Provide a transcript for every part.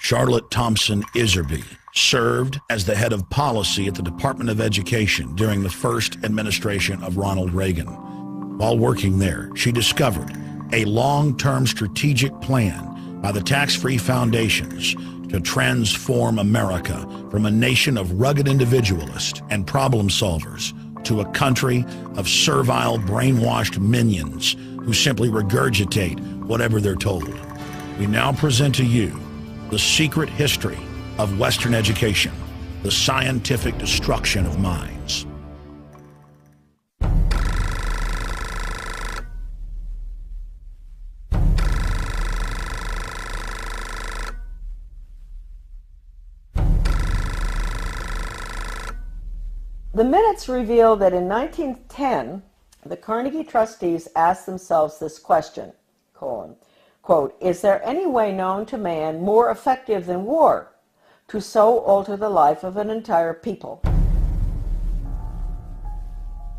Charlotte Thompson Iserby served as the head of policy at the Department of Education during the first administration of Ronald Reagan. While working there, she discovered a long-term strategic plan by the tax-free foundations to transform America from a nation of rugged individualists and problem solvers to a country of servile, brainwashed minions who simply regurgitate whatever they're told. We now present to you the secret history of Western education, the scientific destruction of minds. The minutes reveal that in 1910, the Carnegie trustees asked themselves this question, quote, "Is there any way known to man more effective than war to so alter the life of an entire people?"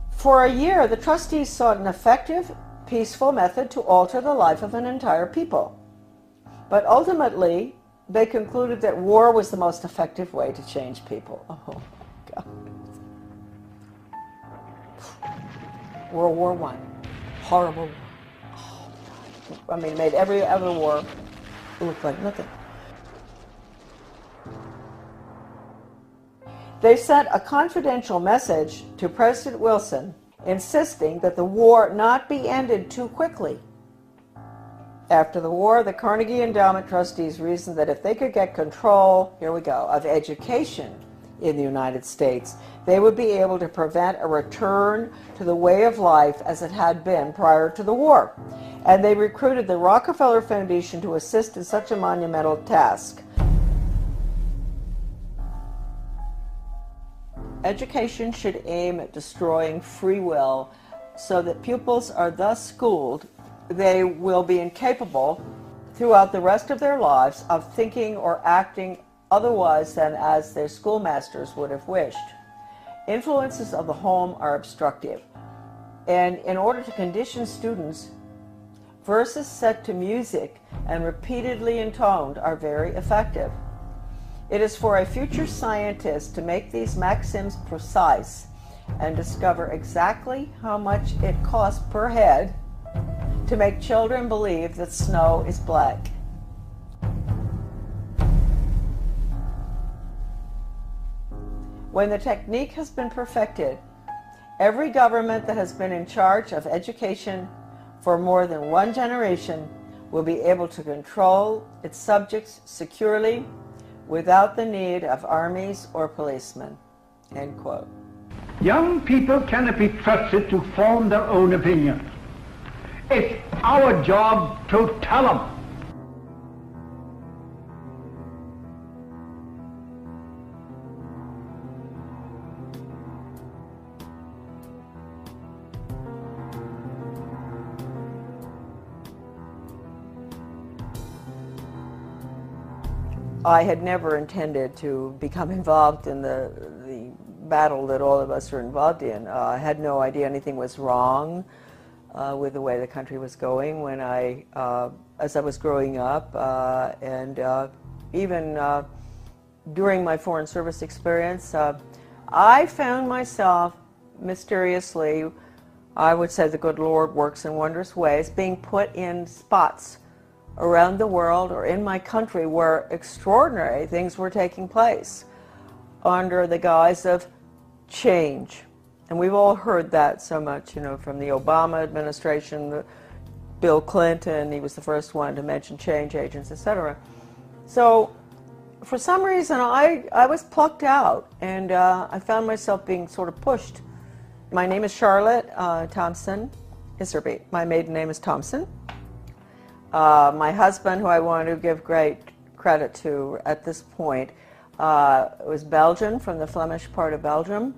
For a year, the trustees sought an effective, peaceful method to alter the life of an entire people. But ultimately, they concluded that war was the most effective way to change people. Oh, God. World War I. Horrible war. Oh, God. I mean, it made every other war look like nothing. They sent a confidential message to President Wilson insisting that the war not be ended too quickly. After the war, the Carnegie Endowment trustees reasoned that if they could get control, here we go, of education in the United States, they would be able to prevent a return to the way of life as it had been prior to the war. And they recruited the Rockefeller Foundation to assist in such a monumental task. Education should aim at destroying free will so that pupils are thus schooled they will be incapable throughout the rest of their lives of thinking or acting otherwise than as their schoolmasters would have wished. Influences of the home are obstructive, and in order to condition students, verses set to music and repeatedly intoned are very effective. It is for a future scientist to make these maxims precise and discover exactly how much it costs per head to make children believe that snow is black. When the technique has been perfected, every government that has been in charge of education for more than one generation will be able to control its subjects securely without the need of armies or policemen." End quote. Young people cannot be trusted to form their own opinions. It's our job to tell them. I had never intended to become involved in the battle that all of us are involved in. I had no idea anything was wrong with the way the country was going when as I was growing up, and even during my Foreign Service experience, I found myself mysteriously, I would say the good Lord works in wondrous ways, being put in spots around the world or in my country where extraordinary things were taking place under the guise of change. And we've all heard that so much, you know, from the Obama administration, Bill Clinton, he was the first one to mention change agents, etc. So for some reason I was plucked out, and I found myself being sort of pushed. My name is Charlotte Thompson Iserby. My maiden name is Thompson. My husband, who I want to give great credit to at this point, was Belgian, from the Flemish part of Belgium.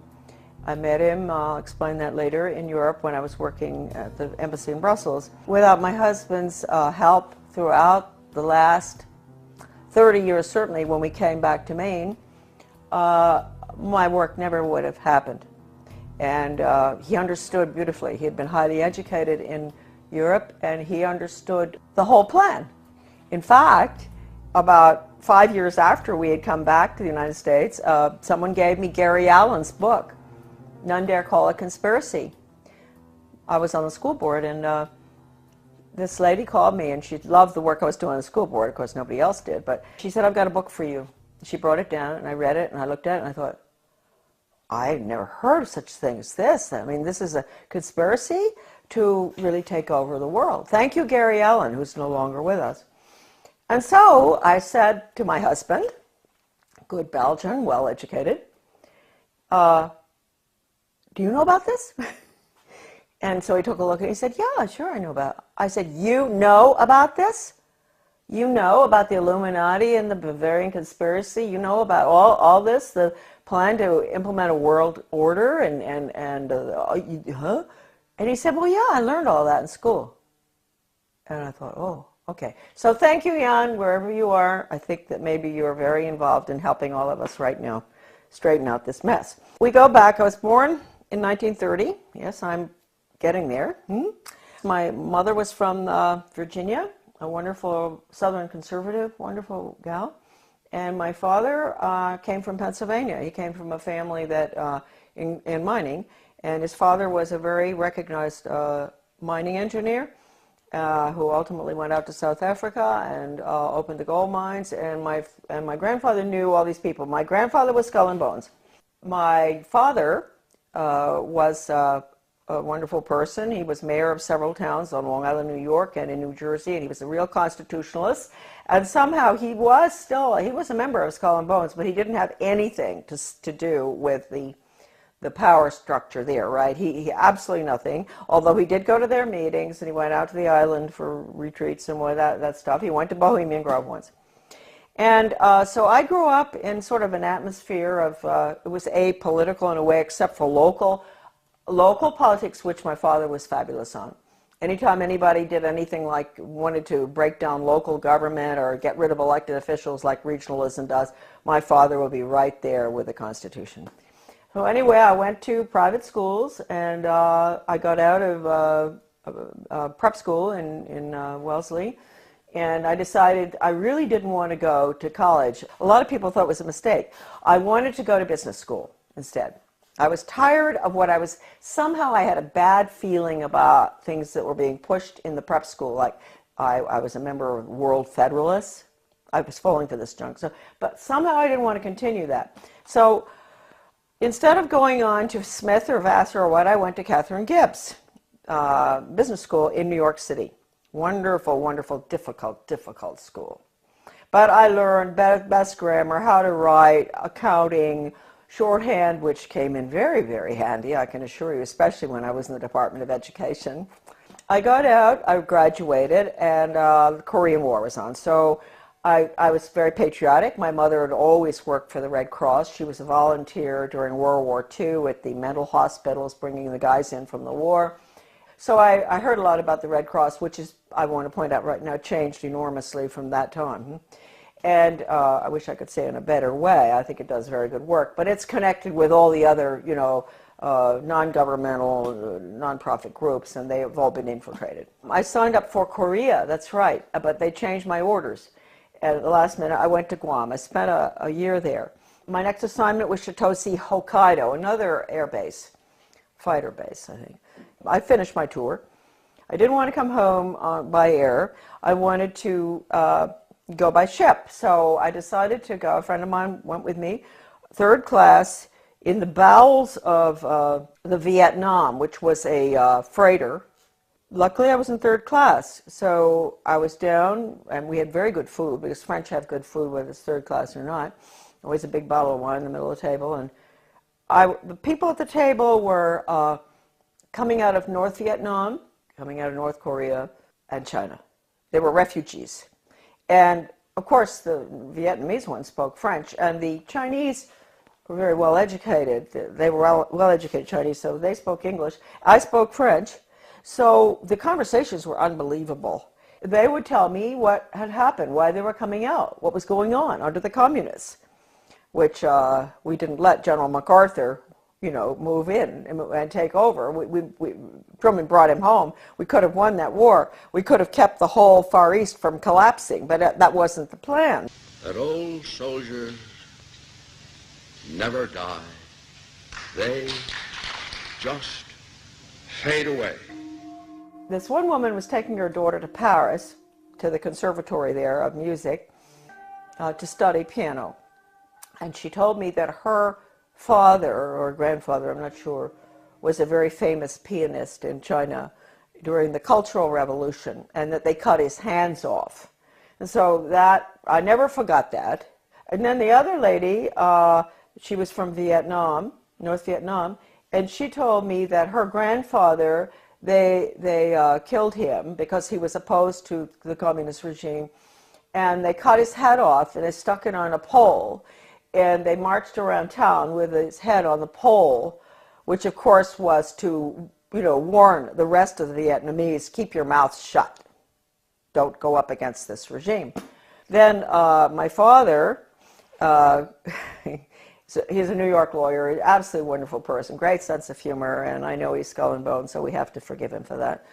I met him, I'll explain that later, in Europe when I was working at the embassy in Brussels. Without my husband's help throughout the last 30 years, certainly when we came back to Maine, my work never would have happened. And he understood beautifully. He had been highly educated in Europe, and he understood the whole plan. In fact, about 5 years after we had come back to the United States, someone gave me Gary Allen's book, None Dare Call It Conspiracy. I was on the school board, and this lady called me, and she loved the work I was doing on the school board. Of course, nobody else did, but she said, I've got a book for you. She brought it down, and I read it, and I looked at it, and I thought, I've never heard of such thing as this. I mean, this is a conspiracy to really take over the world. Thank you, Gary Allen, who's no longer with us. And so I said to my husband, good Belgian, well-educated, do you know about this? And so he took a look and he said, yeah, sure, I know about it. I said, you know about this? You know about the Illuminati and the Bavarian conspiracy? You know about all this, the plan to implement a world order? Huh? And he said, well, yeah, I learned all that in school. And I thought, oh, okay. So thank you, Jan, wherever you are. I think that maybe you are very involved in helping all of us right now straighten out this mess. We go back. I was born in 1930. Yes, I'm getting there. My mother was from Virginia, a wonderful Southern conservative, wonderful gal. And my father came from Pennsylvania. He came from a family that in mining, and his father was a very recognized mining engineer who ultimately went out to South Africa and opened the gold mines. And my grandfather knew all these people. My grandfather was Skull and Bones. My father was a wonderful person. He was mayor of several towns on Long Island, New York, and in New Jersey, and he was a real constitutionalist. And somehow he was a member of Skull and Bones, but he didn't have anything to do with the power structure there, right? He absolutely nothing, although he did go to their meetings, and he went out to the island for retreats and all that stuff. He went to Bohemian Grove once. And so I grew up in sort of an atmosphere of, it was apolitical in a way, except for local politics, which my father was fabulous on. Anytime anybody did anything like wanted to break down local government or get rid of elected officials like regionalism does, my father would be right there with the Constitution. So anyway, I went to private schools, and I got out of prep school in Wellesley, and I decided I really didn't want to go to college. A lot of people thought it was a mistake. I wanted to go to business school instead. I was tired of somehow I had a bad feeling about things that were being pushed in the prep school. Like I was a member of World Federalists. I was falling for this junk. But somehow I didn't want to continue that. So instead of going on to Smith or Vassar or what, I went to Catherine Gibbs Business School in New York City. Wonderful, wonderful, difficult school. But I learned best grammar, how to write, accounting, shorthand, which came in very, very handy, I can assure you, especially when I was in the Department of Education. I got out, I graduated, and the Korean War was on. So I was very patriotic. My mother had always worked for the Red Cross. She was a volunteer during World War II at the mental hospitals, bringing the guys in from the war. So I heard a lot about the Red Cross, which is, I want to point out right now, changed enormously from that time. And I wish I could say in a better way. I think it does very good work. But it's connected with all the other, non-governmental, non-profit groups, and they have all been infiltrated. I signed up for Korea, that's right, but they changed my orders. At the last minute, I went to Guam. I spent a year there. My next assignment was Chitose, Hokkaido, another air base, fighter base, I think. I finished my tour. I didn't want to come home by air. I wanted to go by ship. So I decided to go. A friend of mine went with me, third class, in the bowels of the Vietnam, which was a freighter. Luckily, I was in third class. So I was down, and we had very good food, because French have good food, whether it's third class or not. Always a big bottle of wine in the middle of the table. And the people at the table were coming out of North Vietnam, coming out of North Korea, and China. They were refugees. And, of course, the Vietnamese ones spoke French, and the Chinese were very well educated. They were well educated Chinese, so they spoke English. I spoke French, so the conversations were unbelievable. They would tell me what had happened, why they were coming out, what was going on under the communists, which we didn't let General MacArthur, move in and take over. Truman brought him home. We could have won that war. We could have kept the whole Far East from collapsing, but that wasn't the plan. that old soldiers never die. They just fade away. This one woman was taking her daughter to Paris, to the conservatory there of music, to study piano. And she told me that her father, or grandfather, I'm not sure, was a very famous pianist in China during the Cultural Revolution, and that they cut his hands off. And so that, I never forgot that. And then the other lady, she was from Vietnam, North Vietnam, and she told me that her grandfather, they killed him because he was opposed to the communist regime, and they cut his head off and they stuck it on a pole, and they marched around town with his head on the pole, which of course was to, warn the rest of the Vietnamese, keep your mouth shut. Don't go up against this regime. Then my father, he's a New York lawyer, absolutely wonderful person, great sense of humor, and I know he's skull and bone, so we have to forgive him for that.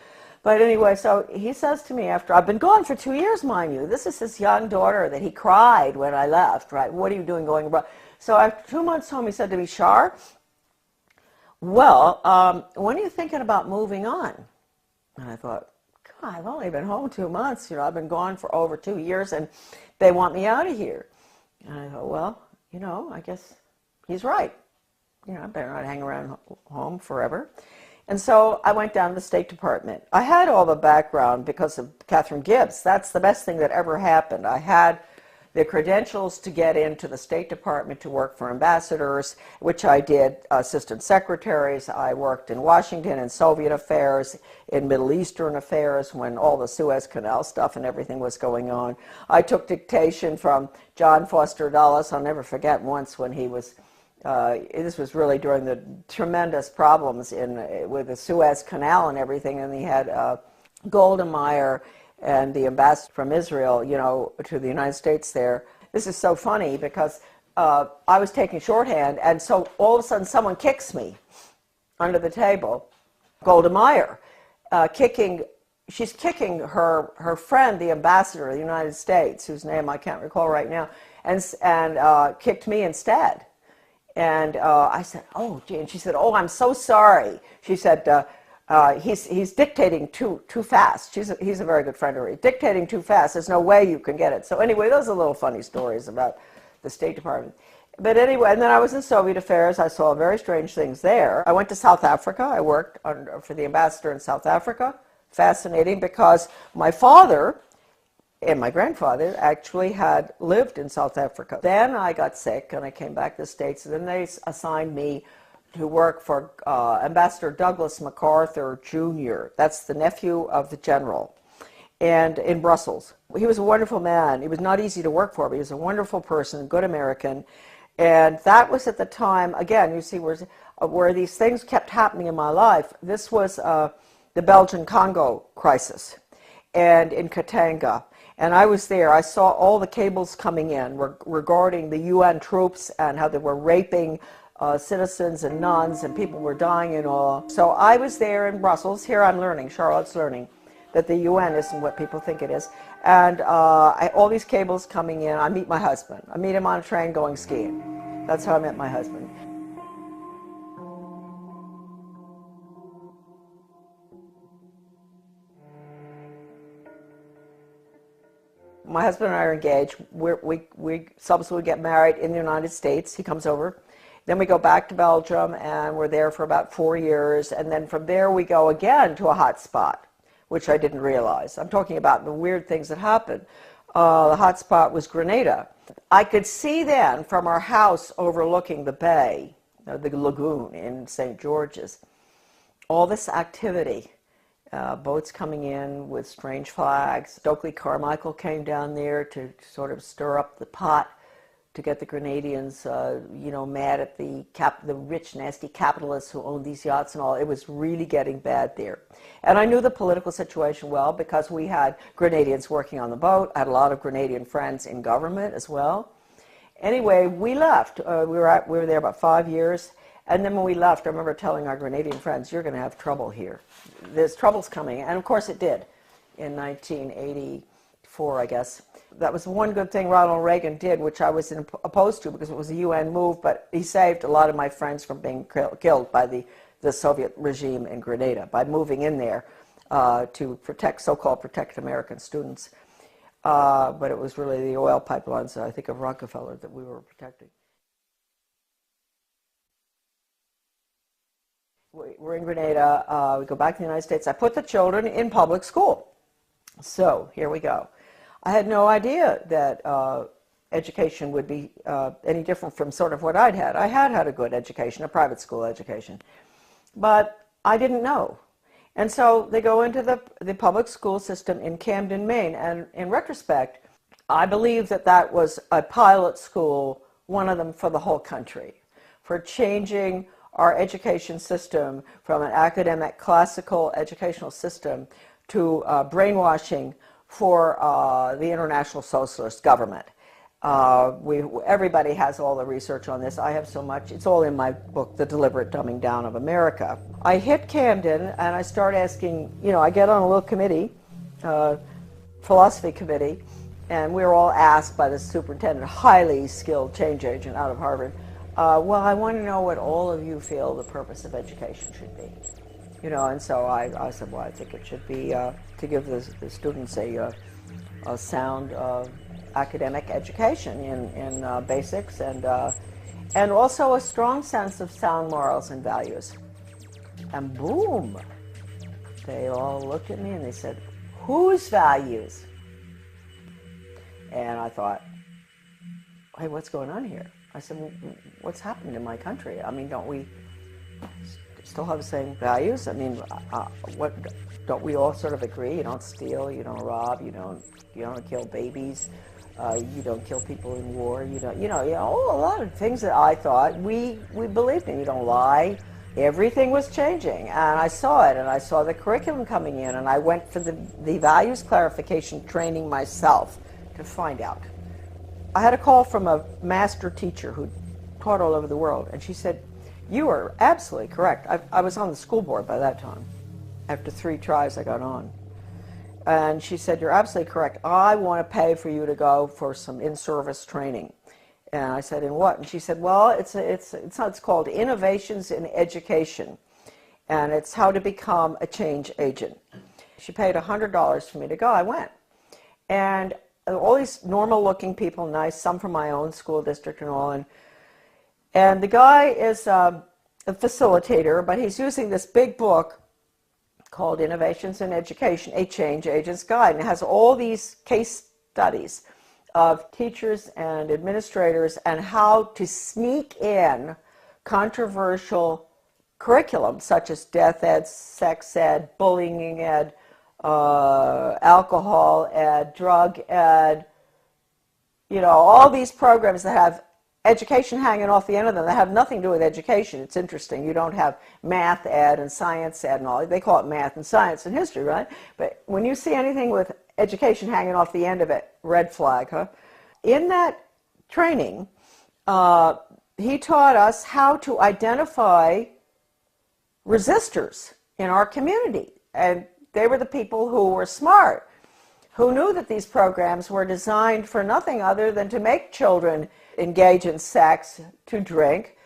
But anyway, so he says to me after, I've been gone for 2 years, mind you. This is his young daughter that he cried when I left, right? What are you doing going abroad? So after 2 months home, he said to me, Shar, well, when are you thinking about moving on? And I thought, God, I've only been home 2 months. I've been gone for over 2 years, and they want me out of here. And I thought, well, I guess he's right. I better not hang around home forever. And so I went down to the State Department. I had all the background because of Catherine Gibbs. That's the best thing that ever happened. I had the credentials to get into the State Department to work for ambassadors, which I did, assistant secretaries. I worked in Washington in Soviet affairs, in Middle Eastern affairs when all the Suez Canal stuff and everything was going on. I took dictation from John Foster Dulles. I'll never forget once when he was this was really during the tremendous problems with the Suez Canal and everything, and he had Golda Meir and the ambassador from Israel, to the United States there. This is so funny because I was taking shorthand, and so all of a sudden someone kicks me under the table. Golda Meir, she's kicking her friend, the ambassador of the United States, whose name I can't recall right now, and kicked me instead. And I said, oh, gee. And she said, oh, I'm so sorry. She said, he's dictating too fast. He's a very good friend of hers. Dictating too fast. There's no way you can get it. So anyway, those are little funny stories about the State Department. But anyway, and then I was in Soviet affairs. I saw very strange things there. I went to South Africa. I worked for the ambassador in South Africa. Fascinating, because my father and my grandfather actually had lived in South Africa. Then I got sick and I came back to the States, and then they assigned me to work for Ambassador Douglas MacArthur Jr. That's the nephew of the general, and in Brussels. He was a wonderful man. He was not easy to work for, but he was a wonderful person, good American. And that was at the time, again, you see where these things kept happening in my life. This was the Belgian-Congo crisis, and in Katanga. And I was there. I saw all the cables coming in regarding the UN troops and how they were raping citizens and nuns, and people were dying and all. So I was there in Brussels. Here I'm learning, Charlotte's learning, that the UN isn't what people think it is. And all these cables coming in. I meet my husband. I meet him on a train going skiing. That's how I met my husband. My husband and I are engaged. We subsequently get married in the United States. He comes over. Then we go back to Belgium, and we're there for about 4 years. And then from there we go again to a hot spot, which I didn't realize. I'm talking about the weird things that happened. The hot spot was Grenada. I could see then from our house overlooking the bay, the lagoon in St. George's, all this activity. Boats coming in with strange flags. Stokely Carmichael came down there to sort of stir up the pot to get the Grenadians, mad at the rich, nasty capitalists who owned these yachts and all. It was really getting bad there. And I knew the political situation well because we had Grenadians working on the boat. I had a lot of Grenadian friends in government as well. Anyway, we left. We were there about 5 years. And then when we left, I remember telling our Grenadian friends, you're going to have trouble here. There's trouble's coming. And of course it did. In 1984 4, I guess. That was one good thing Ronald Reagan did, which I was opposed to because it was a UN move, but he saved a lot of my friends from being killed by the Soviet regime in Grenada by moving in there to protect, so-called protect American students. But it was really the oil pipelines, I think, of Rockefeller that we were protecting. We're in Grenada. We go back to the United States. I put the children in public school. So here we go. I had no idea that education would be any different from sort of what I'd had. I had had a good education, a private school education, but I didn't know. And so they go into the public school system in Camden, Maine, and in retrospect, I believe that that was a pilot school, one of them for the whole country, for changing our education system from an academic, classical educational system to brainwashing for the international socialist government. Everybody has all the research on this. I have so much. It's all in my book, The Deliberate Dumbing Down of America. I hit Camden and I start asking, I get on a little committee, philosophy committee, and we were all asked by the superintendent, a highly skilled change agent out of Harvard, well, I want to know what all of you feel the purpose of education should be. And so I said, well, I think it should be to give the students a sound academic education in basics and also a strong sense of sound morals and values. And boom, they all looked at me and they said, whose values? And I thought, hey, what's going on here? I said, well, what's happened in my country? I mean, don't we still have the same values? I mean, don't we all sort of agree? You don't steal, you don't rob, you don't kill babies, you don't kill people in war, a lot of things that I thought we believed in. You don't lie. Everything was changing, and I saw it, and I saw the curriculum coming in, and I went for the values clarification training myself to find out. I had a call from a master teacher who taught all over the world, and she said, you are absolutely correct. I was on the school board by that time. After 3 tries, I got on. And she said, you're absolutely correct. I want to pay for you to go for some in-service training. And I said, in what? And she said, well, it's called Innovations in Education, and it's how to become a change agent. She paid $100 for me to go. I went. And all these normal-looking people, nice, some from my own school district and all, and the guy is a facilitator, but he's using this big book called Innovations in Education, a Change Agent's Guide, and it has all these case studies of teachers and administrators and how to sneak in controversial curriculum such as death ed, sex ed, bullying ed, alcohol ed, drug ed, all these programs that have education hanging off the end of them that have nothing to do with education. It's interesting. You don't have math ed and science ed and all. They call it math and science and history, right? But when you see anything with education hanging off the end of it, red flag, huh? In that training, he taught us how to identify resistors in our community. And they were the people who were smart, who knew that these programs were designed for nothing other than to make children engage in sex, to drink,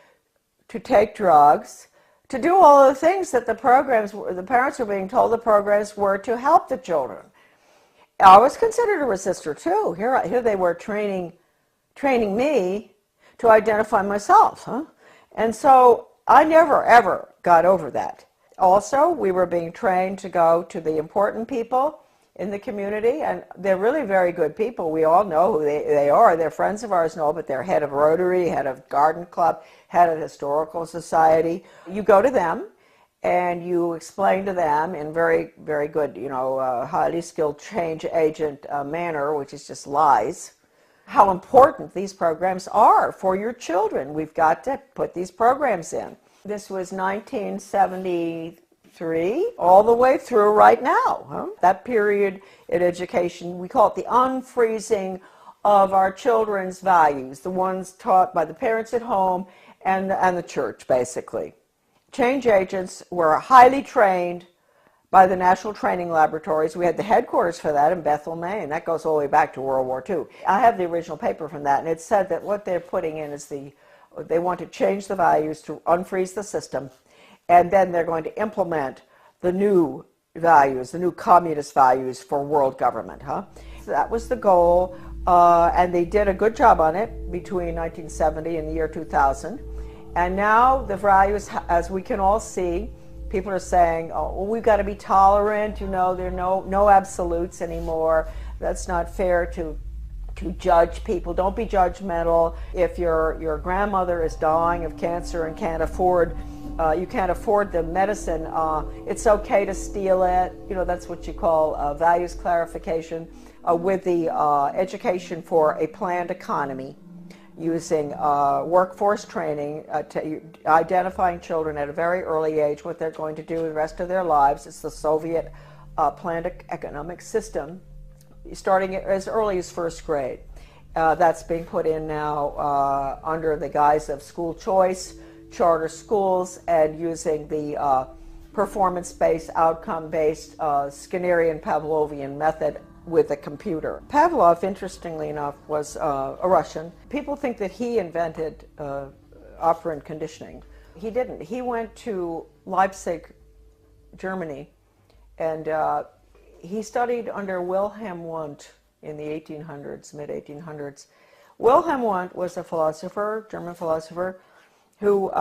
to take drugs, to do all of the things that the parents were being told the programs were to help the children. I was considered a resistor too. Here they were training me to identify myself, huh? And so I never ever got over that. Also, we were being trained to go to the important people in the community, and they're really very good people. We all know who they are. They're friends of ours and all, but they're head of Rotary, head of Garden Club, head of Historical Society. You go to them and you explain to them in very, very good, highly skilled change agent manner, which is just lies, how important these programs are for your children. We've got to put these programs in. This was 1973, all the way through right now. Huh? That period in education, we call it the unfreezing of our children's values, the ones taught by the parents at home and the church, basically. Change agents were highly trained by the National Training Laboratories. We had the headquarters for that in Bethel, Maine. That goes all the way back to World War II. I have the original paper from that, and it said that what they're putting in is they want to change the values to unfreeze the system, and then they're going to implement the new values, the new communist values for world government. That was the goal, and they did a good job on it between 1970 and the year 2000. And now the values, as we can all see, people are saying, oh, well, we've got to be tolerant, there are no absolutes anymore. That's not fair to judge people. Don't be judgmental. If your grandmother is dying of cancer and you can't afford the medicine, it's okay to steal it. That's what you call values clarification. With the education for a planned economy, using workforce training, identifying children at a very early age, what they're going to do the rest of their lives. It's the Soviet planned economic system, starting as early as first grade. That's being put in now under the guise of school choice, charter schools, and using the performance-based, outcome-based Skinnerian Pavlovian method with a computer. Pavlov, interestingly enough, was a Russian. People think that he invented operant conditioning. He didn't. He went to Leipzig, Germany, and he studied under Wilhelm Wundt in the 1800s, mid-1800s. Wilhelm Wundt was a philosopher, German philosopher, who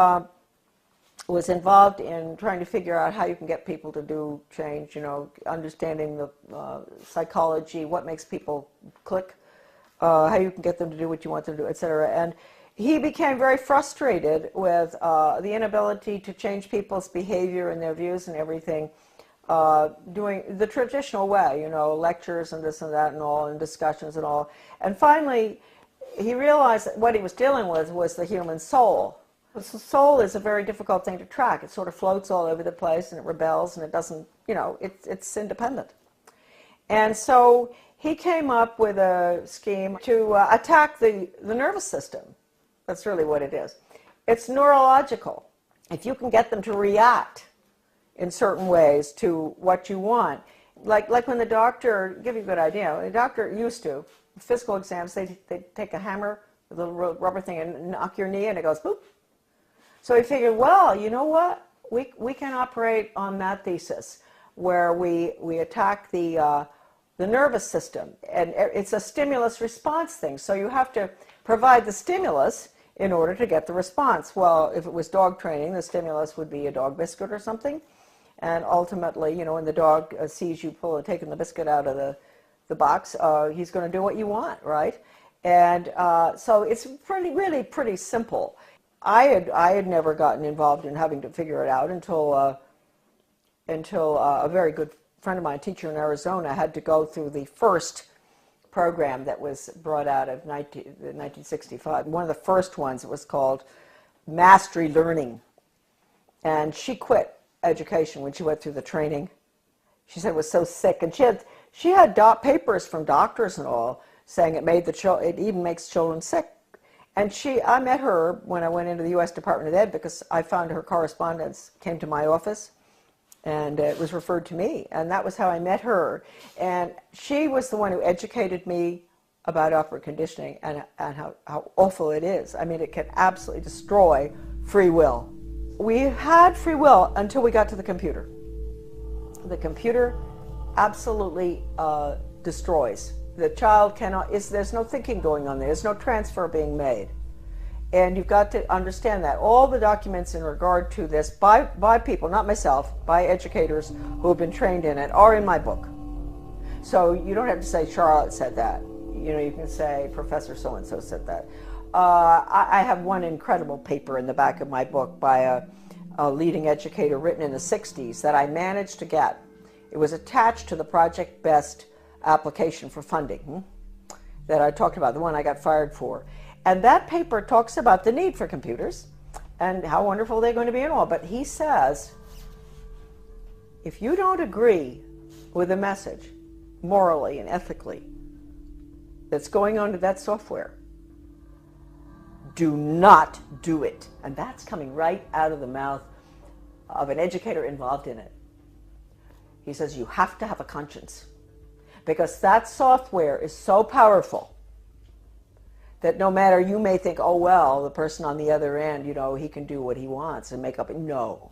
was involved in trying to figure out how you can get people to do change, understanding the psychology, what makes people click, how you can get them to do what you want them to do, etc. And he became very frustrated with the inability to change people's behavior and their views and everything, doing the traditional way, lectures and this and that and all, and discussions and all. And finally, he realized that what he was dealing with was the human soul. The soul is a very difficult thing to track. It sort of floats all over the place, and it rebels, and it doesn't, it's independent. And so he came up with a scheme to attack the nervous system. That's really what it is. It's neurological. If you can get them to react in certain ways to what you want, like when the doctor, give you a good idea, the doctor used to, physical exams, they take a hammer, a little rubber thing, and knock your knee, and it goes boop. So he figured, well, you know what? We can operate on that thesis, where we attack the nervous system, and it's a stimulus response thing. So you have to provide the stimulus in order to get the response. Well, if it was dog training, the stimulus would be a dog biscuit or something, and ultimately, when the dog sees you taking the biscuit out of the box, he's going to do what you want, right? And so it's really pretty simple. I had never gotten involved in having to figure it out until a very good friend of mine, a teacher in Arizona, had to go through the first program that was brought out of 1965. One of the first ones, it was called Mastery Learning. And she quit education when she went through the training. She said it was so sick, and she had papers from doctors and all saying it even makes children sick. And I met her when I went into the U.S. Department of Ed, because I found her correspondence came to my office, and it was referred to me, and that was how I met her. And she was the one who educated me about operant conditioning and how awful it is. I mean, it can absolutely destroy free will. We had free will until we got to the computer. The computer absolutely destroys. The child there's no thinking going on there. There's no transfer being made. And you've got to understand that. All the documents in regard to this by people, not myself, by educators who have been trained in it, are in my book. So you don't have to say Charlotte said that. You can say Professor so-and-so said that. I have one incredible paper in the back of my book by a leading educator written in the 60s that I managed to get. It was attached to the Project Best application for funding that I talked about, the one I got fired for. And that paper talks about the need for computers and how wonderful they're going to be and all. But he says, if you don't agree with the message morally and ethically that's going on to that software, do not do it. And that's coming right out of the mouth of an educator involved in it. He says you have to have a conscience, because that software is so powerful that no matter, you may think, oh, well, the person on the other end, you know, he can do what he wants and make up. No.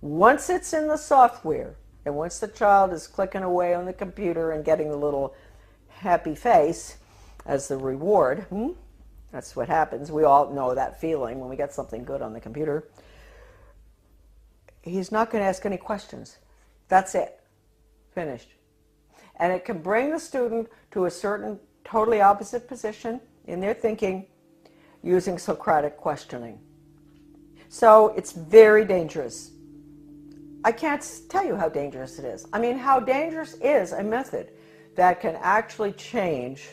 Once it's in the software, and once the child is clicking away on the computer and getting the little happy face as the reward, that's what happens. We all know that feeling when we get something good on the computer. He's not going to ask any questions. That's it. Finished. And it can bring the student to a certain totally opposite position in their thinking using Socratic questioning. So it's very dangerous. I can't tell you how dangerous it is. I mean, how dangerous is a method that can actually change,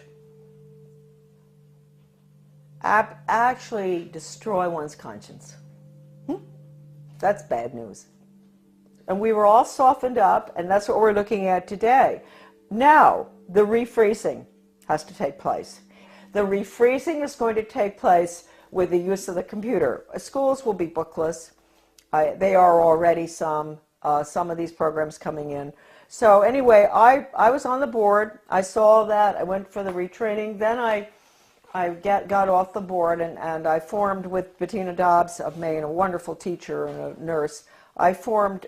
actually destroy one's conscience. That's bad news. And we were all softened up, and that's what we're looking at today. Now, the refreezing has to take place. The refreezing is going to take place with the use of the computer. Schools will be bookless. They are already some of these programs coming in. So anyway, I was on the board. I saw that. I went for the retraining. Then I got off the board, and I formed with Bettina Dobbs of Maine, a wonderful teacher and a nurse.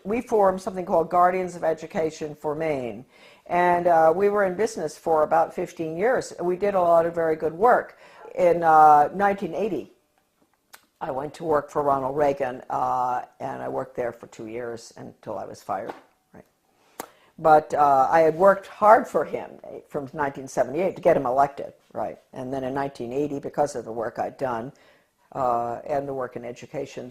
We formed something called Guardians of Education for Maine. And we were in business for about 15 years. We did a lot of very good work. In 1980, I went to work for Ronald Reagan, and I worked there for 2 years until I was fired. Right? But I had worked hard for him from 1978 to get him elected. Right? And then in 1980, because of the work I'd done and the work in education,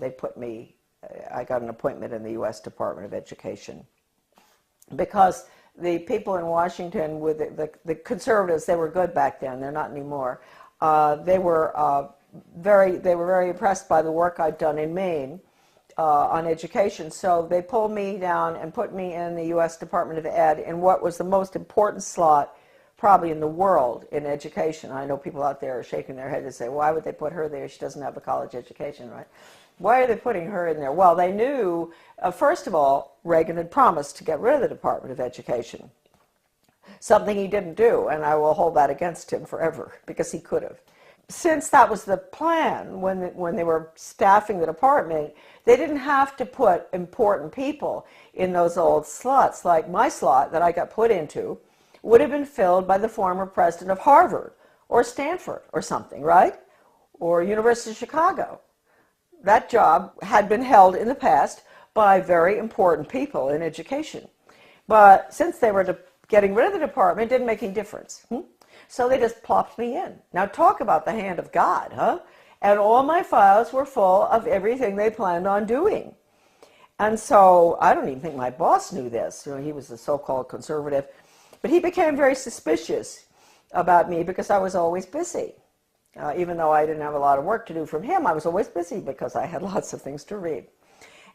I got an appointment in the U.S. Department of Education. Because the people in Washington, with the conservatives, they were good back then. They're not anymore. They were very impressed by the work I'd done in Maine on education. So they pulled me down and put me in the U.S. Department of Ed in what was the most important slot probably in the world in education. I know people out there are shaking their head and say, why would they put her there? She doesn't have a college education, right? Why are they putting her in there? Well, they knew, first of all, Reagan had promised to get rid of the Department of Education, something he didn't do, and I will hold that against him forever, because he could have. Since that was the plan, when they were staffing the department, they didn't have to put important people in those old slots. Like my slot that I got put into would have been filled by the former president of Harvard or Stanford or something, right? Or University of Chicago. That job had been held in the past by very important people in education. But since they were getting rid of the department, it didn't make any difference. So they just plopped me in. Now talk about the hand of God, huh? And all my files were full of everything they planned on doing. And so I don't even think my boss knew this. You know, he was a so-called conservative. But he became very suspicious about me because I was always busy. Even though I didn't have a lot of work to do from him, I was always busy because I had lots of things to read.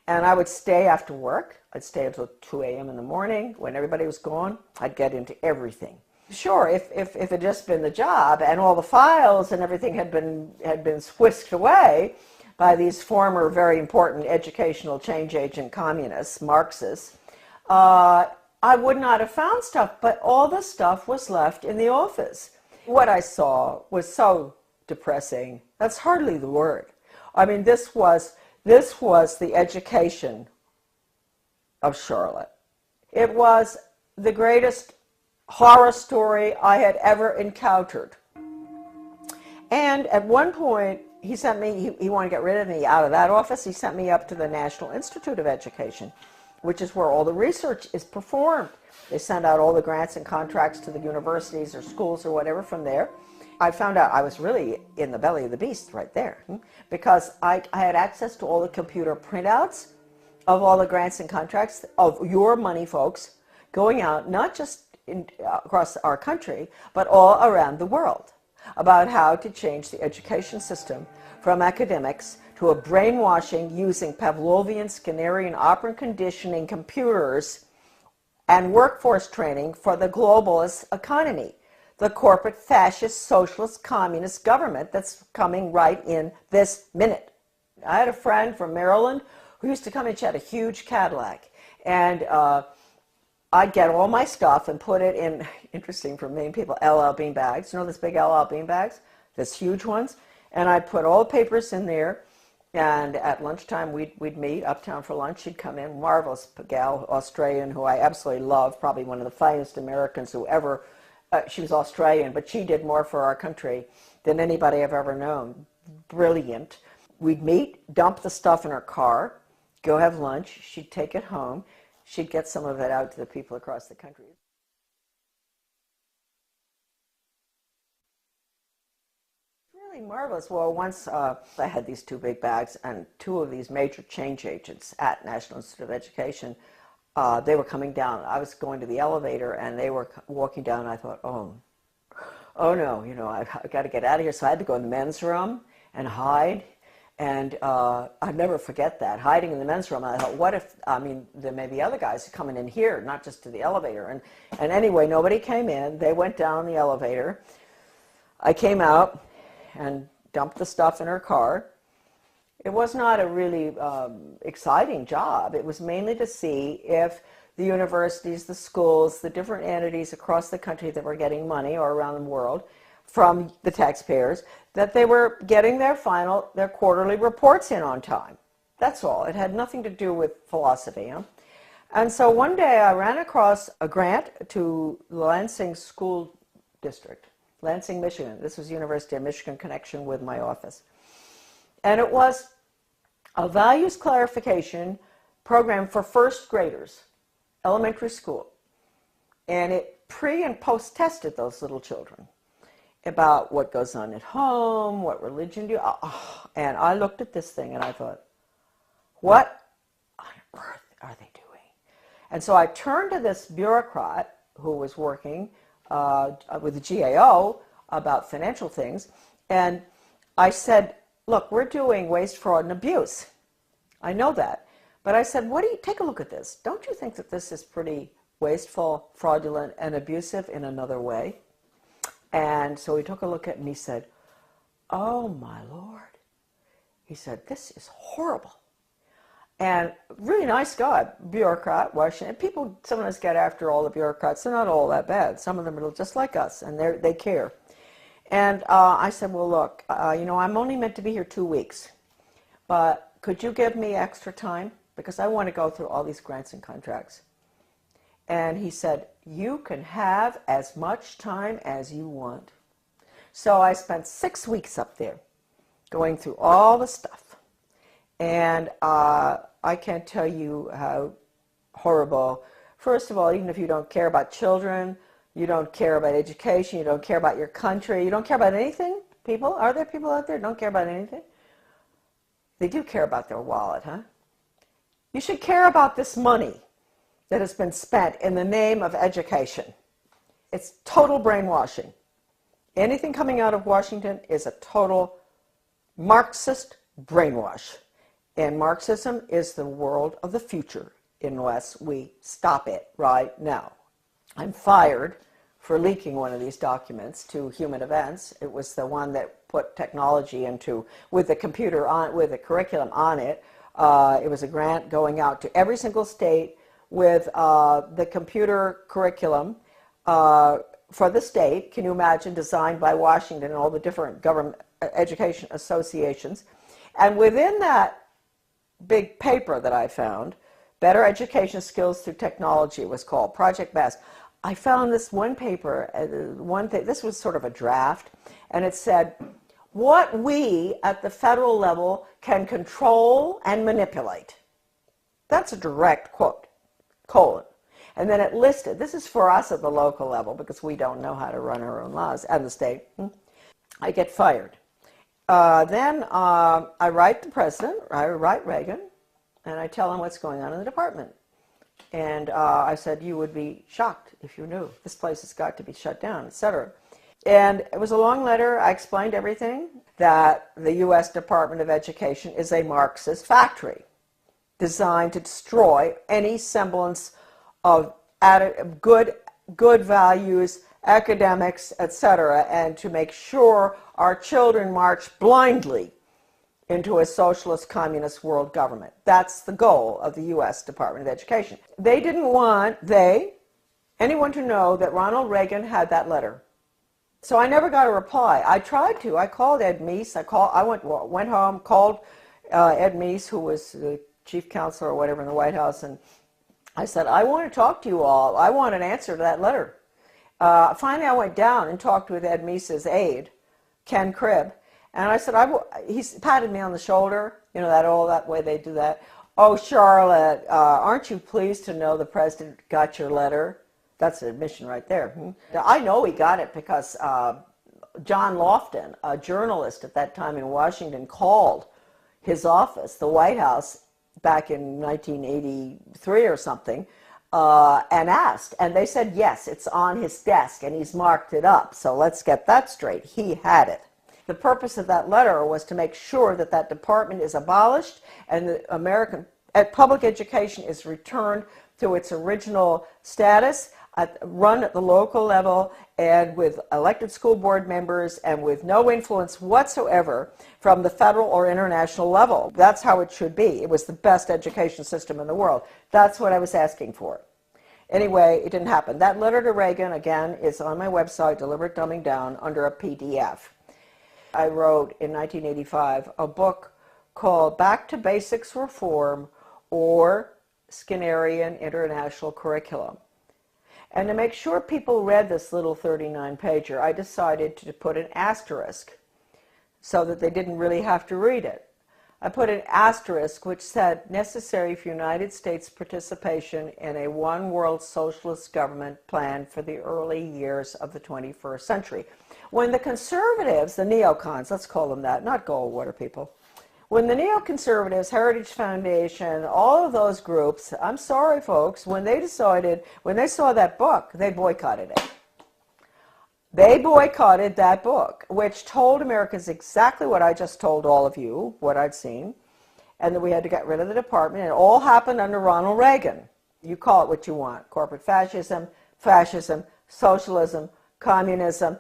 And I would stay after work. I'd stay until 2 a.m. in the morning. When everybody was gone, I'd get into everything. Sure, if it had just been the job and all the files and everything had been whisked away by these former very important educational change agent communists, Marxists, I would not have found stuff, but all the stuff was left in the office. What I saw was so depressing. That's hardly the word. I mean, this was the education of Charlotte. It was the greatest horror story I had ever encountered. And at one point, he sent me, he wanted to get rid of me out of that office. He sent me up to the National Institute of Education, which is where all the research is performed. They send out all the grants and contracts to the universities or schools or whatever from there. I found out I was really in the belly of the beast right there, because I had access to all the computer printouts of all the grants and contracts of your money folks going out, not just across our country, but all around the world, about how to change the education system from academics to a brainwashing using Pavlovian, Skinnerian, operant conditioning computers and workforce training for the globalist economy, the corporate fascist socialist communist government that's coming right in this minute. I had a friend from Maryland who used to come and she had a huge Cadillac, and I'd get all my stuff and put it in, interesting for many people, LL bean bags. You know those big LL bean bags? Those huge ones? And I'd put all the papers in there, and at lunchtime we'd meet uptown for lunch. She'd come in, marvelous gal, Australian, who I absolutely love, probably one of the finest Americans who ever, she was Australian, but she did more for our country than anybody I've ever known. Brilliant. We'd meet, dump the stuff in her car, go have lunch. She'd take it home. She'd get some of it out to the people across the country. Really marvelous. Well, once I had these two big bags, and two of these major change agents at National Institute of Education, they were coming down. I was going to the elevator, and they were walking down, and I thought, oh no, you know, I've got to get out of here. So I had to go in the men's room and hide. And I'd never forget that, hiding in the men's room. I thought, what if, I mean, there may be other guys coming in here, not just to the elevator. And anyway, nobody came in. They went down the elevator. I came out and dumped the stuff in her car. It was not a really exciting job. It was mainly to see if the universities, the schools, the different entities across the country that were getting money, or around the world, from the taxpayers, that they were getting their quarterly reports in on time. That's all. It had nothing to do with philosophy. Huh? And so one day I ran across a grant to Lansing School District, Lansing, Michigan. This was University of Michigan connection with my office. And it was a values clarification program for first graders, elementary school. And it pre and post tested those little children about what goes on at home, what religion do you... And I looked at this thing and I thought, what on earth are they doing? And so I turned to this bureaucrat who was working with the GAO about financial things, and I said, look, we're doing waste, fraud, and abuse. I know that. But I said, take a look at this. Don't you think that this is pretty wasteful, fraudulent, and abusive in another way? And so he took a look at it and he said, oh my Lord. He said, this is horrible. And really nice guy, bureaucrat, Washington. People sometimes get after all the bureaucrats. They're not all that bad. Some of them are just like us, and they care. And I said, well, look, you know, I'm only meant to be here 2 weeks, but could you give me extra time? Because I want to go through all these grants and contracts. And he said, you can have as much time as you want. So I spent 6 weeks up there going through all the stuff. And I can't tell you how horrible. First of all, even if you don't care about children, you don't care about education, you don't care about your country, you don't care about anything, people? Are there people out there who don't care about anything? They do care about their wallet, huh? You should care about this money that has been spent in the name of education. It's total brainwashing. Anything coming out of Washington is a total Marxist brainwash. And Marxism is the world of the future unless we stop it right now. I'm fired for leaking one of these documents to Human Events. It was the one that put technology into, with the computer on, with the curriculum on it. It was a grant going out to every single state with the computer curriculum for the state. Can you imagine, designed by Washington and all the different government education associations. And within that big paper that I found, Better Education Skills Through Technology, it was called, Project BEST. I found this one paper, this was sort of a draft, and it said, what we at the federal level can control and manipulate. That's a direct quote, colon. And then it listed, this is for us at the local level because we don't know how to run our own laws, and the state. I get fired. Then I write the president, I write Reagan, and I tell him what's going on in the department. And I said, you would be shocked if you knew. This place has got to be shut down, etc. And it was a long letter. I explained everything, that the U.S. Department of Education is a Marxist factory designed to destroy any semblance of good values, academics, etc., and to make sure our children march blindly into a socialist communist world government. That's the goal of the U.S. Department of Education. They didn't want, anyone to know that Ronald Reagan had that letter. So I never got a reply. I tried to. I called Ed Meese. I went home, called Ed Meese, who was the chief counselor or whatever in the White House, and I said, I want to talk to you all. I want an answer to that letter. Finally, I went down and talked with Ed Meese's aide, Ken Cribb, and I said, he patted me on the shoulder, you know, that way they do that. Oh, Charlotte, aren't you pleased to know the president got your letter? That's an admission right there. I know he got it because John Lofton, a journalist at that time in Washington, called his office, the White House, back in 1983 or something, and asked. And they said, yes, it's on his desk, and he's marked it up. So let's get that straight. He had it. The purpose of that letter was to make sure that that department is abolished and the American public education is returned to its original status, run at the local level and with elected school board members and with no influence whatsoever from the federal or international level. That's how it should be. It was the best education system in the world. That's what I was asking for. Anyway, it didn't happen. That letter to Reagan, again, is on my website, Deliberate Dumbing Down, under a PDF. I wrote in 1985 a book called Back to Basics Reform or Skinnerian International Curriculum. And to make sure people read this little 39-pager, I decided to put an asterisk so that they didn't really have to read it. I put an asterisk which said, necessary for United States participation in a one-world socialist government plan for the early years of the 21st century. When the conservatives, the neocons, let's call them that, not Goldwater people, when the neoconservatives, Heritage Foundation, all of those groups, I'm sorry folks, when they saw that book, they boycotted it. They boycotted that book, which told Americans exactly what I just told all of you, what I'd seen, and that we had to get rid of the department. It all happened under Ronald Reagan. You call it what you want, corporate fascism, socialism, communism,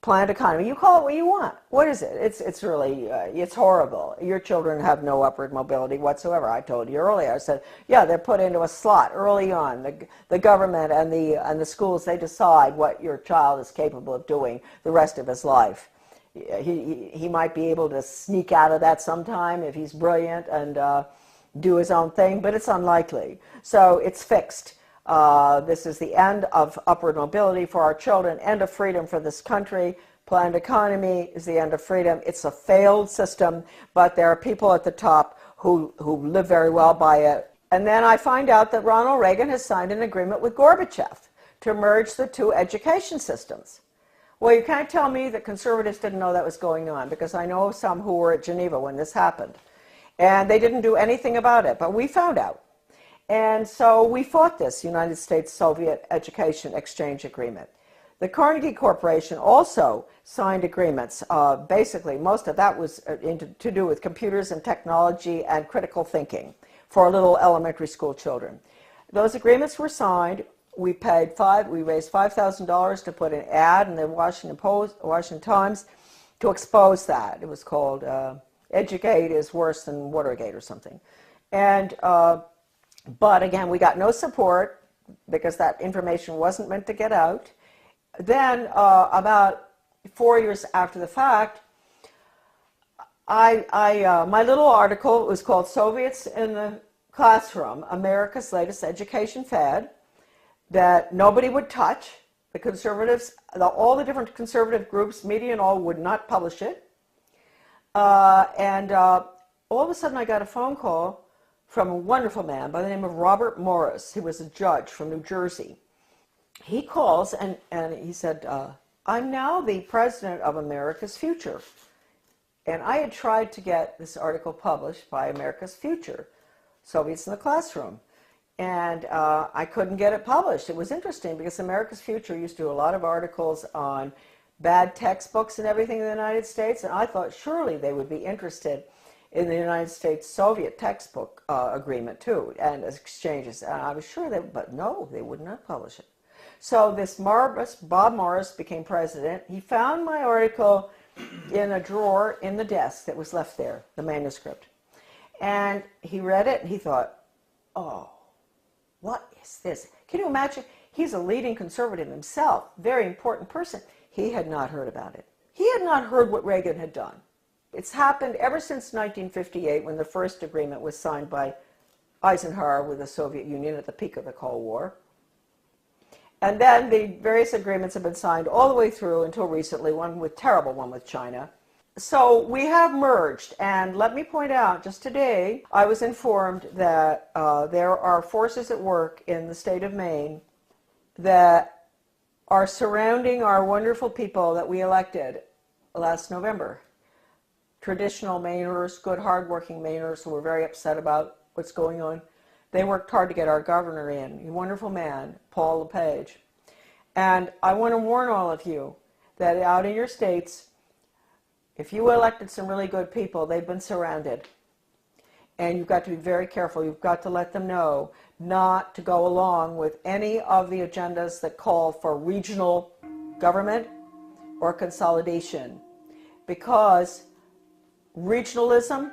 planned economy. You call it what you want. What is it? It's really, it's horrible. Your children have no upward mobility whatsoever. I told you earlier. I said, yeah, they're put into a slot early on. The government and the schools, they decide what your child is capable of doing the rest of his life. He might be able to sneak out of that sometime if he's brilliant and do his own thing, but it's unlikely. So it's fixed. This is the end of upward mobility for our children, end of freedom for this country. Planned economy is the end of freedom. It's a failed system, but there are people at the top who live very well by it. And then I find out that Ronald Reagan has signed an agreement with Gorbachev to merge the two education systems. Well, you can't tell me that conservatives didn't know that was going on, because I know some who were at Geneva when this happened. And they didn't do anything about it, but we found out. And so we fought this United States-Soviet Education Exchange Agreement. The Carnegie Corporation also signed agreements. Basically, most of that was to do with computers and technology and critical thinking for little elementary school children. Those agreements were signed. We raised $5,000 to put an ad in the Washington Times to expose that. It was called Educate is Worse Than Watergate or something. And but again, we got no support because that information wasn't meant to get out. Then, about 4 years after the fact, my little article was called Soviets in the Classroom, America's Latest Education Fad, that nobody would touch. The conservatives, all the different conservative groups, media and all, would not publish it. And all of a sudden I got a phone call from a wonderful man by the name of Robert Morris. He was a judge from New Jersey. He calls and he said, I'm now the president of America's Future. And I had tried to get this article published by America's Future, Soviets in the Classroom. And I couldn't get it published. It was interesting because America's Future used to do a lot of articles on bad textbooks and everything in the United States. And I thought surely they would be interested in the United States-Soviet textbook agreement too, and exchanges. And I was sure but no, they would not publish it. So this Bob Morris became president. He found my article in a drawer in the desk that was left there, the manuscript. And he read it and he thought, oh, what is this? Can you imagine? He's a leading conservative himself, very important person. He had not heard about it. He had not heard what Reagan had done. It's happened ever since 1958, when the first agreement was signed by Eisenhower with the Soviet Union at the peak of the Cold War. And then the various agreements have been signed all the way through until recently, one with China. So we have merged, and let me point out, just today, I was informed that there are forces at work in the state of Maine that are surrounding our wonderful people that we elected last November. Traditional Mainers, good, hardworking Mainers who were very upset about what's going on. They worked hard to get our governor in, a wonderful man, Paul LePage. And I want to warn all of you that out in your states, if you elected some really good people, they've been surrounded. And you've got to be very careful. You've got to let them know not to go along with any of the agendas that call for regional government or consolidation. Because regionalism,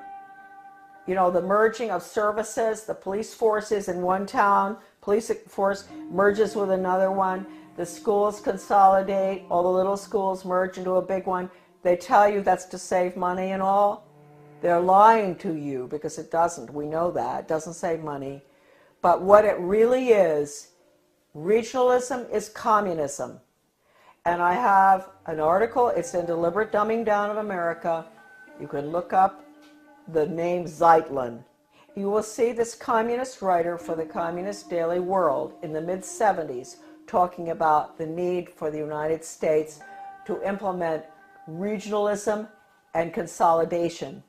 you know, the merging of services, the police forces in one town, police force merges with another one, the schools consolidate, all the little schools merge into a big one. They tell you that's to save money and all. They're lying to you, because it doesn't. We know that. It doesn't save money. But what it really is, regionalism is communism. And I have an article, it's in Deliberate Dumbing Down of America. You can look up the name Zeitlin. You will see this communist writer for the Communist Daily World in the mid-70s talking about the need for the United States to implement regionalism and consolidation.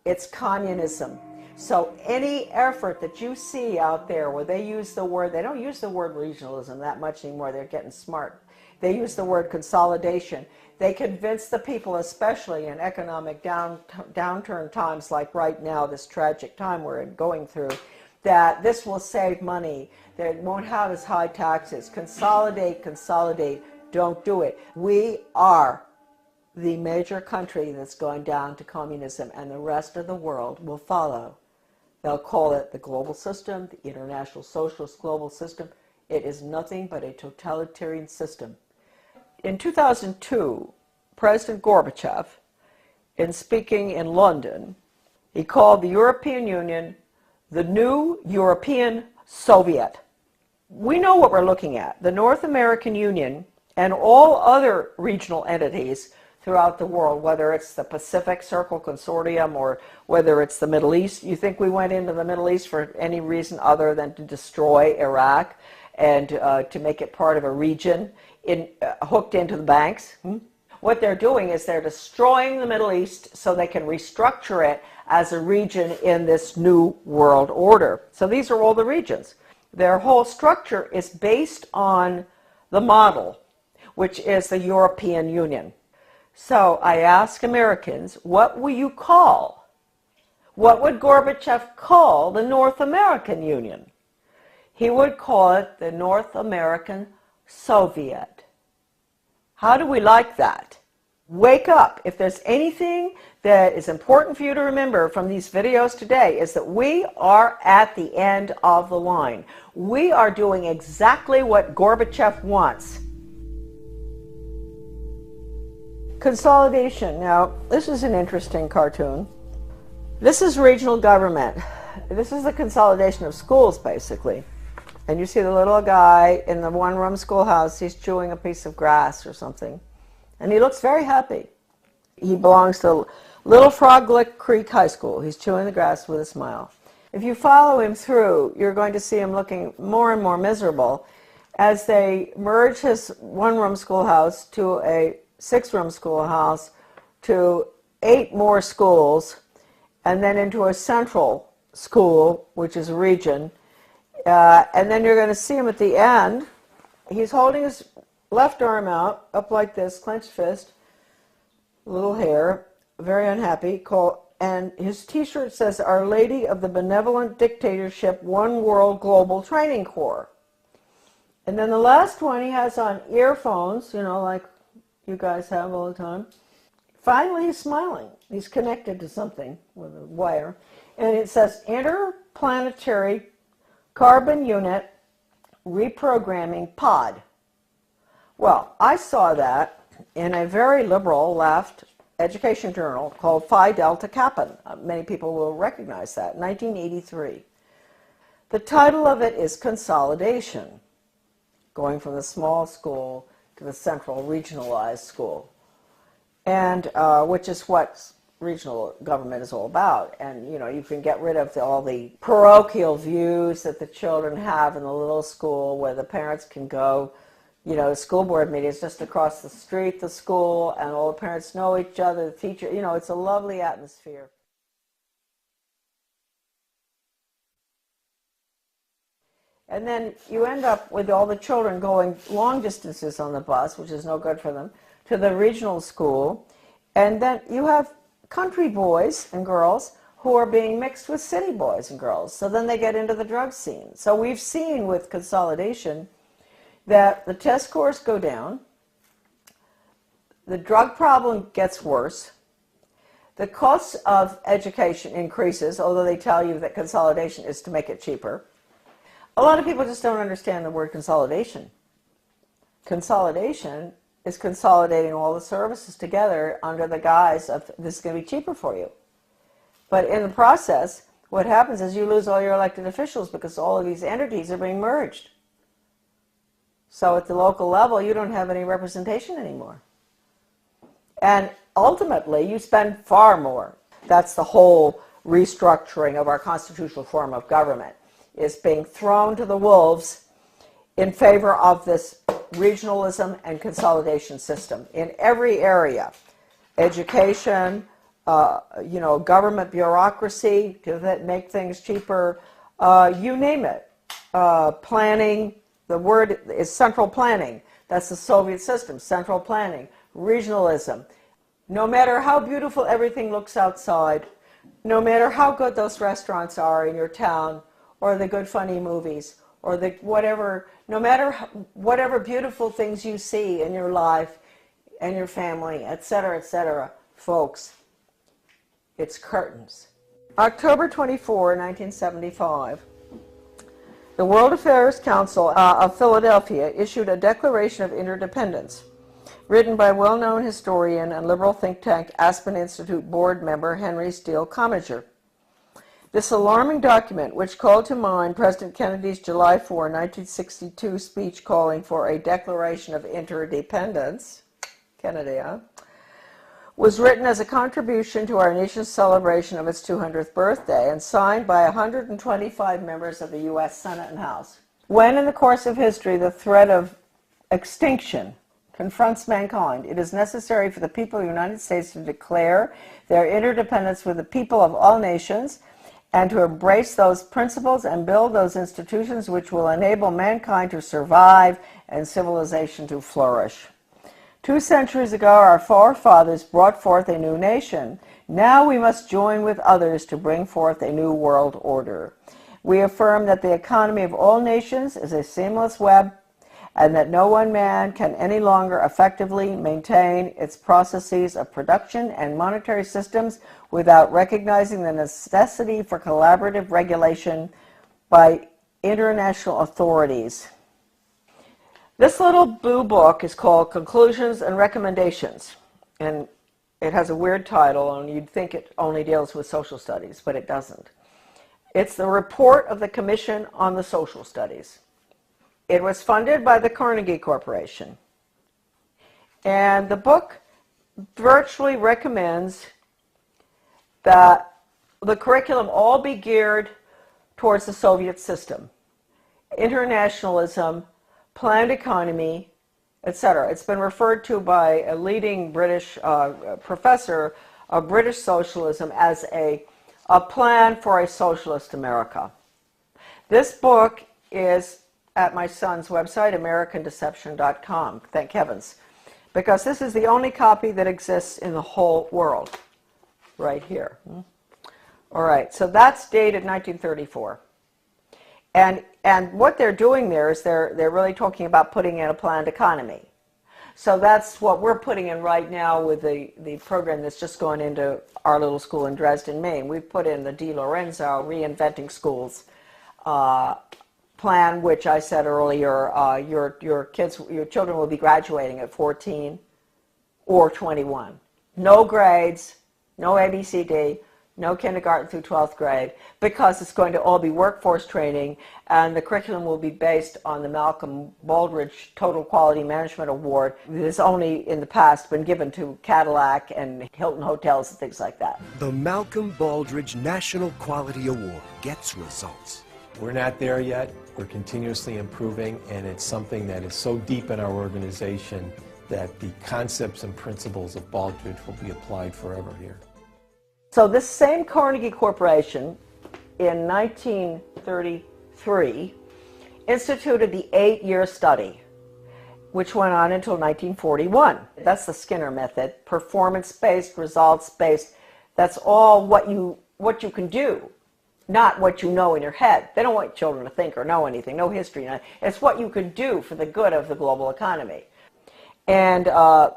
It's communism. So any effort that you see out there where they use the word, they don't use the word regionalism that much anymore, they're getting smart. They use the word consolidation. They convince the people, especially in economic downturn times like right now, this tragic time we're going through, that this will save money, that it won't have as high taxes. Consolidate, consolidate, don't do it. We are the major country that's going down to communism, and the rest of the world will follow. They'll call it the global system, the international socialist global system. It is nothing but a totalitarian system. In 2002, President Gorbachev, in speaking in London, he called the European Union the new European Soviet. We know what we're looking at. The North American Union and all other regional entities throughout the world, whether it's the Pacific Circle Consortium or whether it's the Middle East. You think we went into the Middle East for any reason other than to destroy Iraq and to make it part of a region hooked into the banks? What they're doing is they're destroying the Middle East so they can restructure it as a region in this new world order. So these are all the regions. Their whole structure is based on the model, which is the European Union. So I ask Americans, what will you call? What would Gorbachev call the North American Union? He would call it the North American Soviet. How do we like that? Wake up. If there's anything that is important for you to remember from these videos today, is that we are at the end of the line. We are doing exactly what Gorbachev wants. Consolidation. Now, this is an interesting cartoon. This is regional government. This is the consolidation of schools, basically. And you see the little guy in the one-room schoolhouse, he's chewing a piece of grass or something. And he looks very happy. He belongs to Little Frog Lick Creek High School. He's chewing the grass with a smile. If you follow him through, you're going to see him looking more and more miserable as they merge his one-room schoolhouse to a six-room schoolhouse, to 8 more schools, and then into a central school, which is a region. And then you're going to see him at the end. He's holding his left arm out, up like this, clenched fist, little hair, very unhappy, and his t-shirt says, Our Lady of the Benevolent Dictatorship, One World Global Training Corps. And then the last one, he has on earphones, you know, like you guys have all the time. Finally, he's smiling. He's connected to something with a wire. And it says, Interplanetary Carbon Unit reprogramming pod. Well, I saw that in a very liberal left education journal called Phi Delta Kappa. Many people will recognize that, 1983. The title of it is Consolidation, going from the small school to the central regionalized school, and which is what regional government is all about. And you can get rid of all the parochial views that the children have in the little school, where the parents can go, the school board meeting is just across the street, the school, and all the parents know each other, the teacher, it's a lovely atmosphere. And then you end up with all the children going long distances on the bus, which is no good for them, to the regional school. And then you have country boys and girls who are being mixed with city boys and girls. So then they get into the drug scene. So we've seen with consolidation that the test scores go down, the drug problem gets worse, the cost of education increases, although they tell you that consolidation is to make it cheaper. A lot of people just don't understand the word consolidation. Consolidation is consolidating all the services together under the guise of this is going to be cheaper for you. But in the process, what happens is you lose all your elected officials because all of these entities are being merged. So at the local level, you don't have any representation anymore. And ultimately, you spend far more. That's the whole restructuring of our constitutional form of government, is being thrown to the wolves in favor of this regionalism and consolidation system in every area. Education, government bureaucracy to make things cheaper, you name it. Planning, the word is central planning. That's the Soviet system, central planning, regionalism. No matter how beautiful everything looks outside, no matter how good those restaurants are in your town, or the good funny movies, or the whatever, no matter whatever beautiful things you see in your life and your family, etc., folks, it's curtains. October 24, 1975, the World Affairs Council of Philadelphia issued a Declaration of Interdependence, written by well-known historian and liberal think tank Aspen Institute board member Henry Steele Commager. This alarming document, which called to mind President Kennedy's July 4, 1962 speech calling for a Declaration of Interdependence, Kennedy, was written as a contribution to our nation's celebration of its 200th birthday and signed by 125 members of the U.S. Senate and House. When in the course of history the threat of extinction confronts mankind, it is necessary for the people of the United States to declare their interdependence with the people of all nations and to embrace those principles and build those institutions which will enable mankind to survive and civilization to flourish. 2 centuries ago, our forefathers brought forth a new nation. Now we must join with others to bring forth a new world order. We affirm that the economy of all nations is a seamless web, and that no one man can any longer effectively maintain its processes of production and monetary systems without recognizing the necessity for collaborative regulation by international authorities. This little blue book is called Conclusions and Recommendations, and it has a weird title, and you'd think it only deals with social studies, but it doesn't. It's the report of the Commission on the Social Studies. It was funded by the Carnegie Corporation, and the book virtually recommends that the curriculum all be geared towards the Soviet system, internationalism, planned economy, etc. It's been referred to by a leading British professor of British socialism as a plan for a socialist America. This book is at my son's website, AmericanDeception.com, thank heavens, because this is the only copy that exists in the whole world, right here. All right, so that's dated 1934. And what they're doing there is they're really talking about putting in a planned economy. So that's what we're putting in right now with the program that's just gone into our little school in Dresden, Maine. We've put in the Di Lorenzo Reinventing Schools plan, which I said earlier, your children will be graduating at 14 or 21. No grades, no ABCD, no kindergarten through 12th grade, because it's going to all be workforce training, and the curriculum will be based on the Malcolm Baldrige Total Quality Management Award that has only in the past been given to Cadillac and Hilton Hotels and things like that. The Malcolm Baldrige National Quality Award gets results. We're not there yet. We're continuously improving, and it's something that is so deep in our organization that the concepts and principles of Baldrige will be applied forever here. So this same Carnegie Corporation in 1933 instituted the 8-year study, which went on until 1941. That's the Skinner method, performance-based, results-based. That's all what you can do, not what you know in your head. They don't want children to think or know anything, no history. It's what you can do for the good of the global economy. And the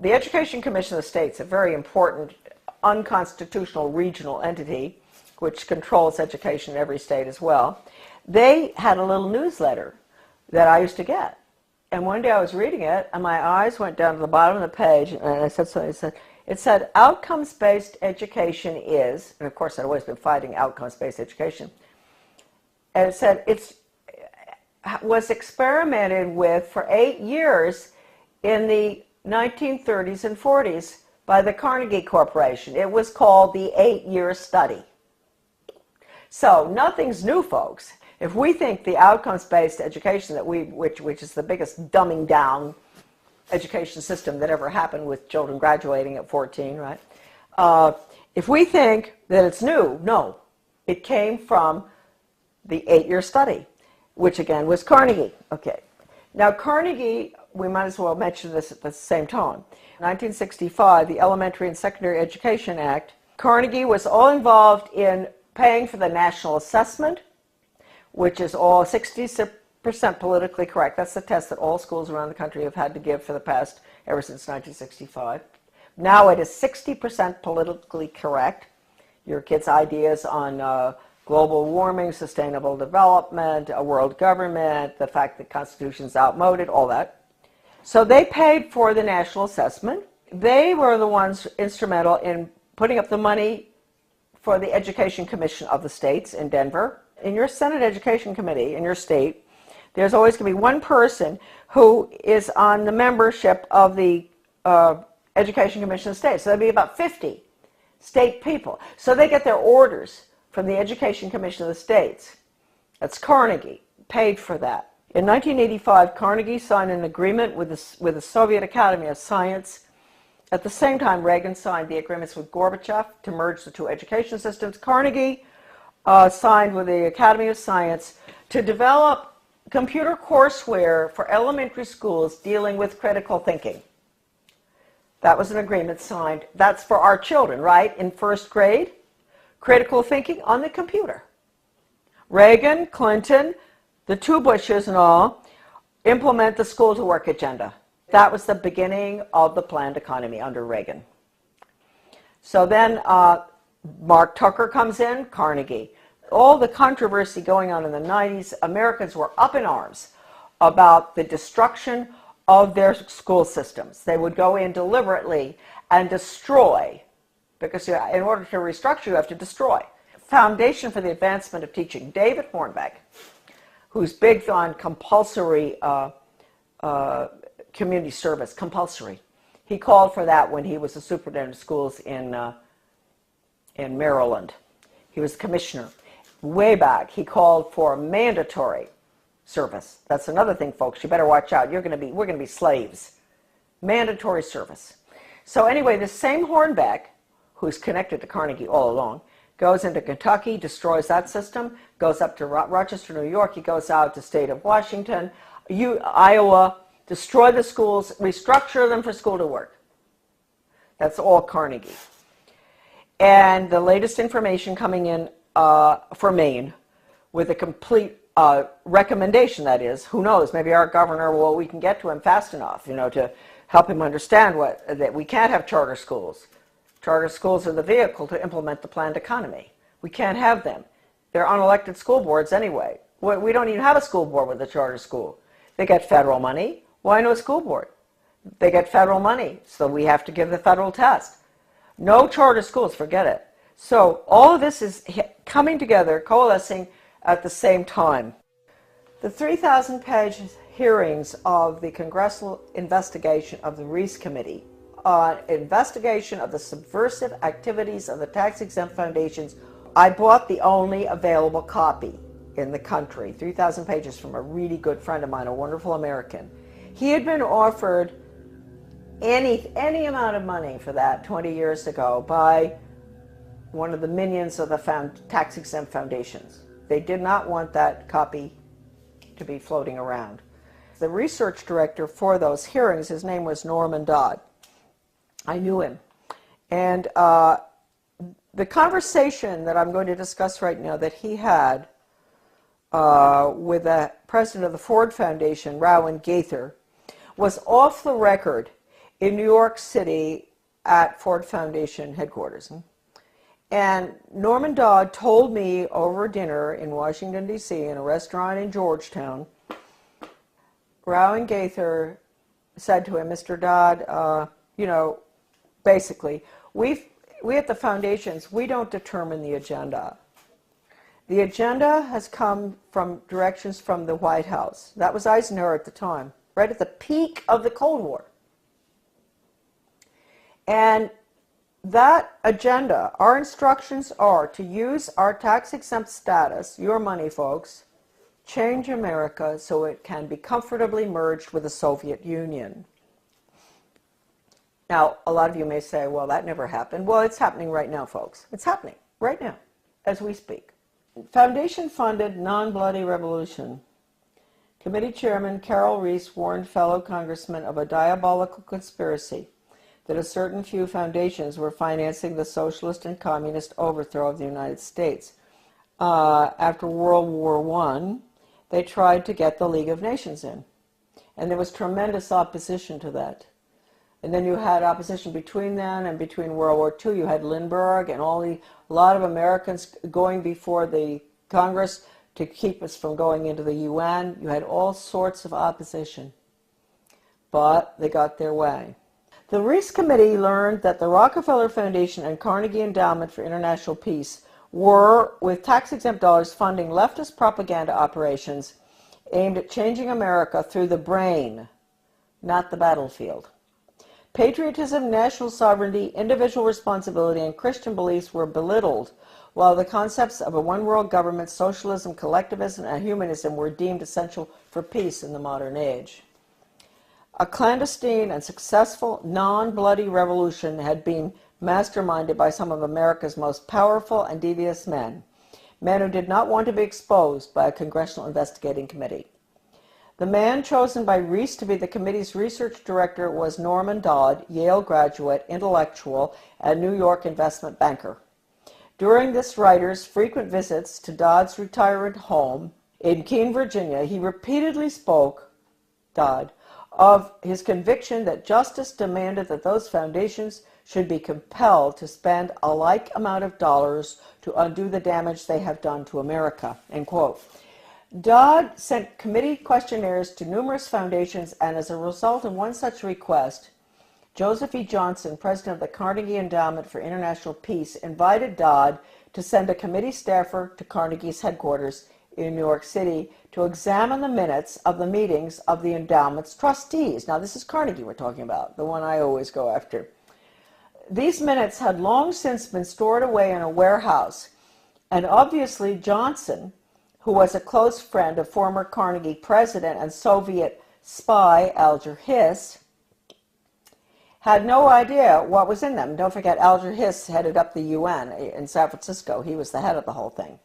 Education Commission of the States, a very important unconstitutional regional entity which controls education in every state as well, they had a little newsletter that I used to get. And one day I was reading it, and my eyes went down to the bottom of the page, and I said something. It said, outcomes-based education is, and of course I'd always been fighting outcomes-based education, and it said was experimented with for 8 years in the 1930s and 40s by the Carnegie Corporation. It was called the 8-year study. So nothing's new, folks. If we think the outcomes-based education that which is the biggest dumbing down education system that ever happened with children graduating at 14, right? If we think that it's new, no. It came from the 8-year study, which again was Carnegie. Okay. Now Carnegie, we might as well mention this at the same time. 1965, the Elementary and Secondary Education Act, Carnegie was all involved in paying for the national assessment, which is all 60% politically correct. That's the test that all schools around the country have had to give for the past, ever since 1965. Now it is 60% politically correct. Your kids' ideas on global warming, sustainable development, a world government, the fact that the Constitution's outmoded, all that. So they paid for the national assessment. They were the ones instrumental in putting up the money for the Education Commission of the states in Denver. In your Senate Education Committee in your state, there's always going to be one person who is on the membership of the Education Commission of the states. So there'll be about 50 state people. So they get their orders from the Education Commission of the states. That's Carnegie, paid for that. In 1985, Carnegie signed an agreement with the Soviet Academy of Science. At the same time, Reagan signed the agreements with Gorbachev to merge the two education systems. Carnegie signed with the Academy of Science to develop computer courseware for elementary schools dealing with critical thinking. That was an agreement signed. That's for our children, right? In first grade, critical thinking on the computer. Reagan, Clinton, the two Bushes and all, implement the school to work agenda. That was the beginning of the planned economy under Reagan. So then Mark Tucker comes in, Carnegie. All the controversy going on in the 90s, Americans were up in arms about the destruction of their school systems. They would go in deliberately and destroy, because in order to restructure, you have to destroy. Foundation for the Advancement of Teaching, David Hornbeck, who's big on compulsory community service, compulsory. He called for that when he was the superintendent of schools in Maryland. He was commissioner. Way back, he called for mandatory service. That's another thing, folks. You better watch out. We're going to be slaves. Mandatory service. So anyway, this same Hornbeck, who's connected to Carnegie all along, goes into Kentucky, destroys that system, goes up to Rochester, New York. He goes out to state of Washington, Iowa, destroy the schools, restructure them for school to work. That's all Carnegie. And the latest information coming in for Maine with a complete recommendation, that is, who knows, maybe our governor, well, we can get to him fast enough, to help him understand that we can't have charter schools. Charter schools are the vehicle to implement the planned economy. We can't have them. They're unelected school boards anyway. We don't even have a school board with a charter school. They get federal money. Why no school board? They get federal money, so we have to give the federal test. No charter schools, forget it. So all of this is coming together, coalescing at the same time. The 3,000-page hearings of the congressional investigation of the Reese Committee on investigation of the subversive activities of the tax-exempt foundations, I bought the only available copy in the country, 3,000 pages from a really good friend of mine, a wonderful American. He had been offered any amount of money for that 20 years ago by one of the minions of the tax-exempt foundations. They did not want that copy to be floating around. The research director for those hearings, his name was Norman Dodd. I knew him. And the conversation that I'm going to discuss right now that he had with the president of the Ford Foundation, Rowan Gaither, was off the record in New York City at Ford Foundation headquarters. And Norman Dodd told me over dinner in Washington, D.C., in a restaurant in Georgetown, Rowan Gaither said to him, Mr. Dodd, you know, basically, we at the foundations, we don't determine the agenda. The agenda has come from directions from the White House. That was Eisenhower at the time, right at the peak of the Cold War. And that agenda, our instructions are to use our tax-exempt status, your money, folks, change America so it can be comfortably merged with the Soviet Union. Now, a lot of you may say, well, that never happened. Well, it's happening right now, folks. It's happening right now, as we speak. Foundation-funded non-bloody revolution. Committee Chairman Carol Reese warned fellow congressmen of a diabolical conspiracy that a certain few foundations were financing the socialist and communist overthrow of the United States. After World War I, they tried to get the League of Nations in. And there was tremendous opposition to that. And then you had opposition between then and between World War II. You had Lindbergh and a lot of Americans going before the Congress to keep us from going into the UN. You had all sorts of opposition. But they got their way. The Reese Committee learned that the Rockefeller Foundation and Carnegie Endowment for International Peace were, with tax-exempt dollars, funding leftist propaganda operations aimed at changing America through the brain, not the battlefield. Patriotism, national sovereignty, individual responsibility, and Christian beliefs were belittled, while the concepts of a one-world government, socialism, collectivism, and humanism were deemed essential for peace in the modern age. A clandestine and successful non-bloody revolution had been masterminded by some of America's most powerful and devious men who did not want to be exposed by a congressional investigating committee. The man chosen by Reese to be the committee's research director was Norman Dodd, Yale graduate, intellectual, and New York investment banker. During this writer's frequent visits to Dodd's retirement home in Keene, Virginia, he repeatedly spoke, Dodd, of his conviction that justice demanded that those foundations should be compelled to spend a like amount of dollars to undo the damage they have done to America, end quote. Dodd sent committee questionnaires to numerous foundations, and as a result of one such request, Joseph E. Johnson, president of the Carnegie Endowment for International Peace, invited Dodd to send a committee staffer to Carnegie's headquarters in New York City to examine the minutes of the meetings of the endowment's trustees. Now, this is Carnegie we're talking about, the one I always go after. These minutes had long since been stored away in a warehouse, and obviously Johnson, who was a close friend of former Carnegie president and Soviet spy Alger Hiss, had no idea what was in them. Don't forget, Alger Hiss headed up the UN in San Francisco. He was the head of the whole thing,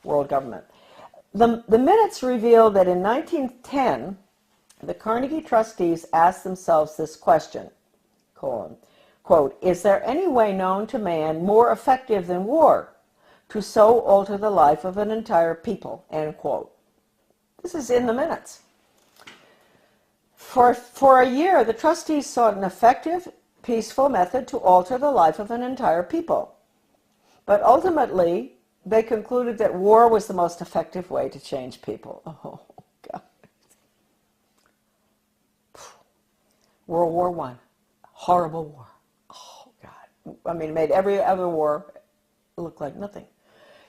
world government. The minutes reveal that in 1910, the Carnegie trustees asked themselves this question, quote, is there any way known to man more effective than war to so alter the life of an entire people, end quote. This is in the minutes. For a year, the trustees sought an effective, peaceful method to alter the life of an entire people. But ultimately, they concluded that war was the most effective way to change people. Oh, God. World War I. Horrible war. Oh, God. I mean, it made every other war look like nothing.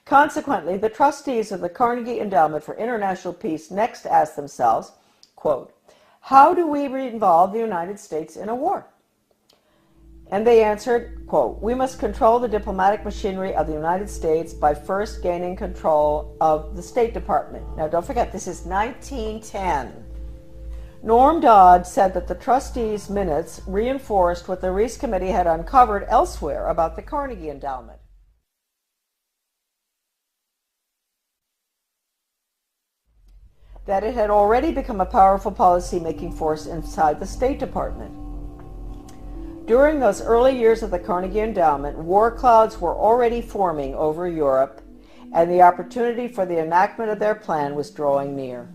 Consequently, the trustees of the Carnegie Endowment for International Peace next asked themselves, quote, how do we involve the United States in a war? And they answered, quote, we must control the diplomatic machinery of the United States by first gaining control of the State Department. Now, don't forget, this is 1910. Norm Dodd said that the trustees' minutes reinforced what the Reese Committee had uncovered elsewhere about the Carnegie Endowment. That it had already become a powerful policy-making force inside the State Department. During those early years of the Carnegie Endowment, war clouds were already forming over Europe, and the opportunity for the enactment of their plan was drawing near.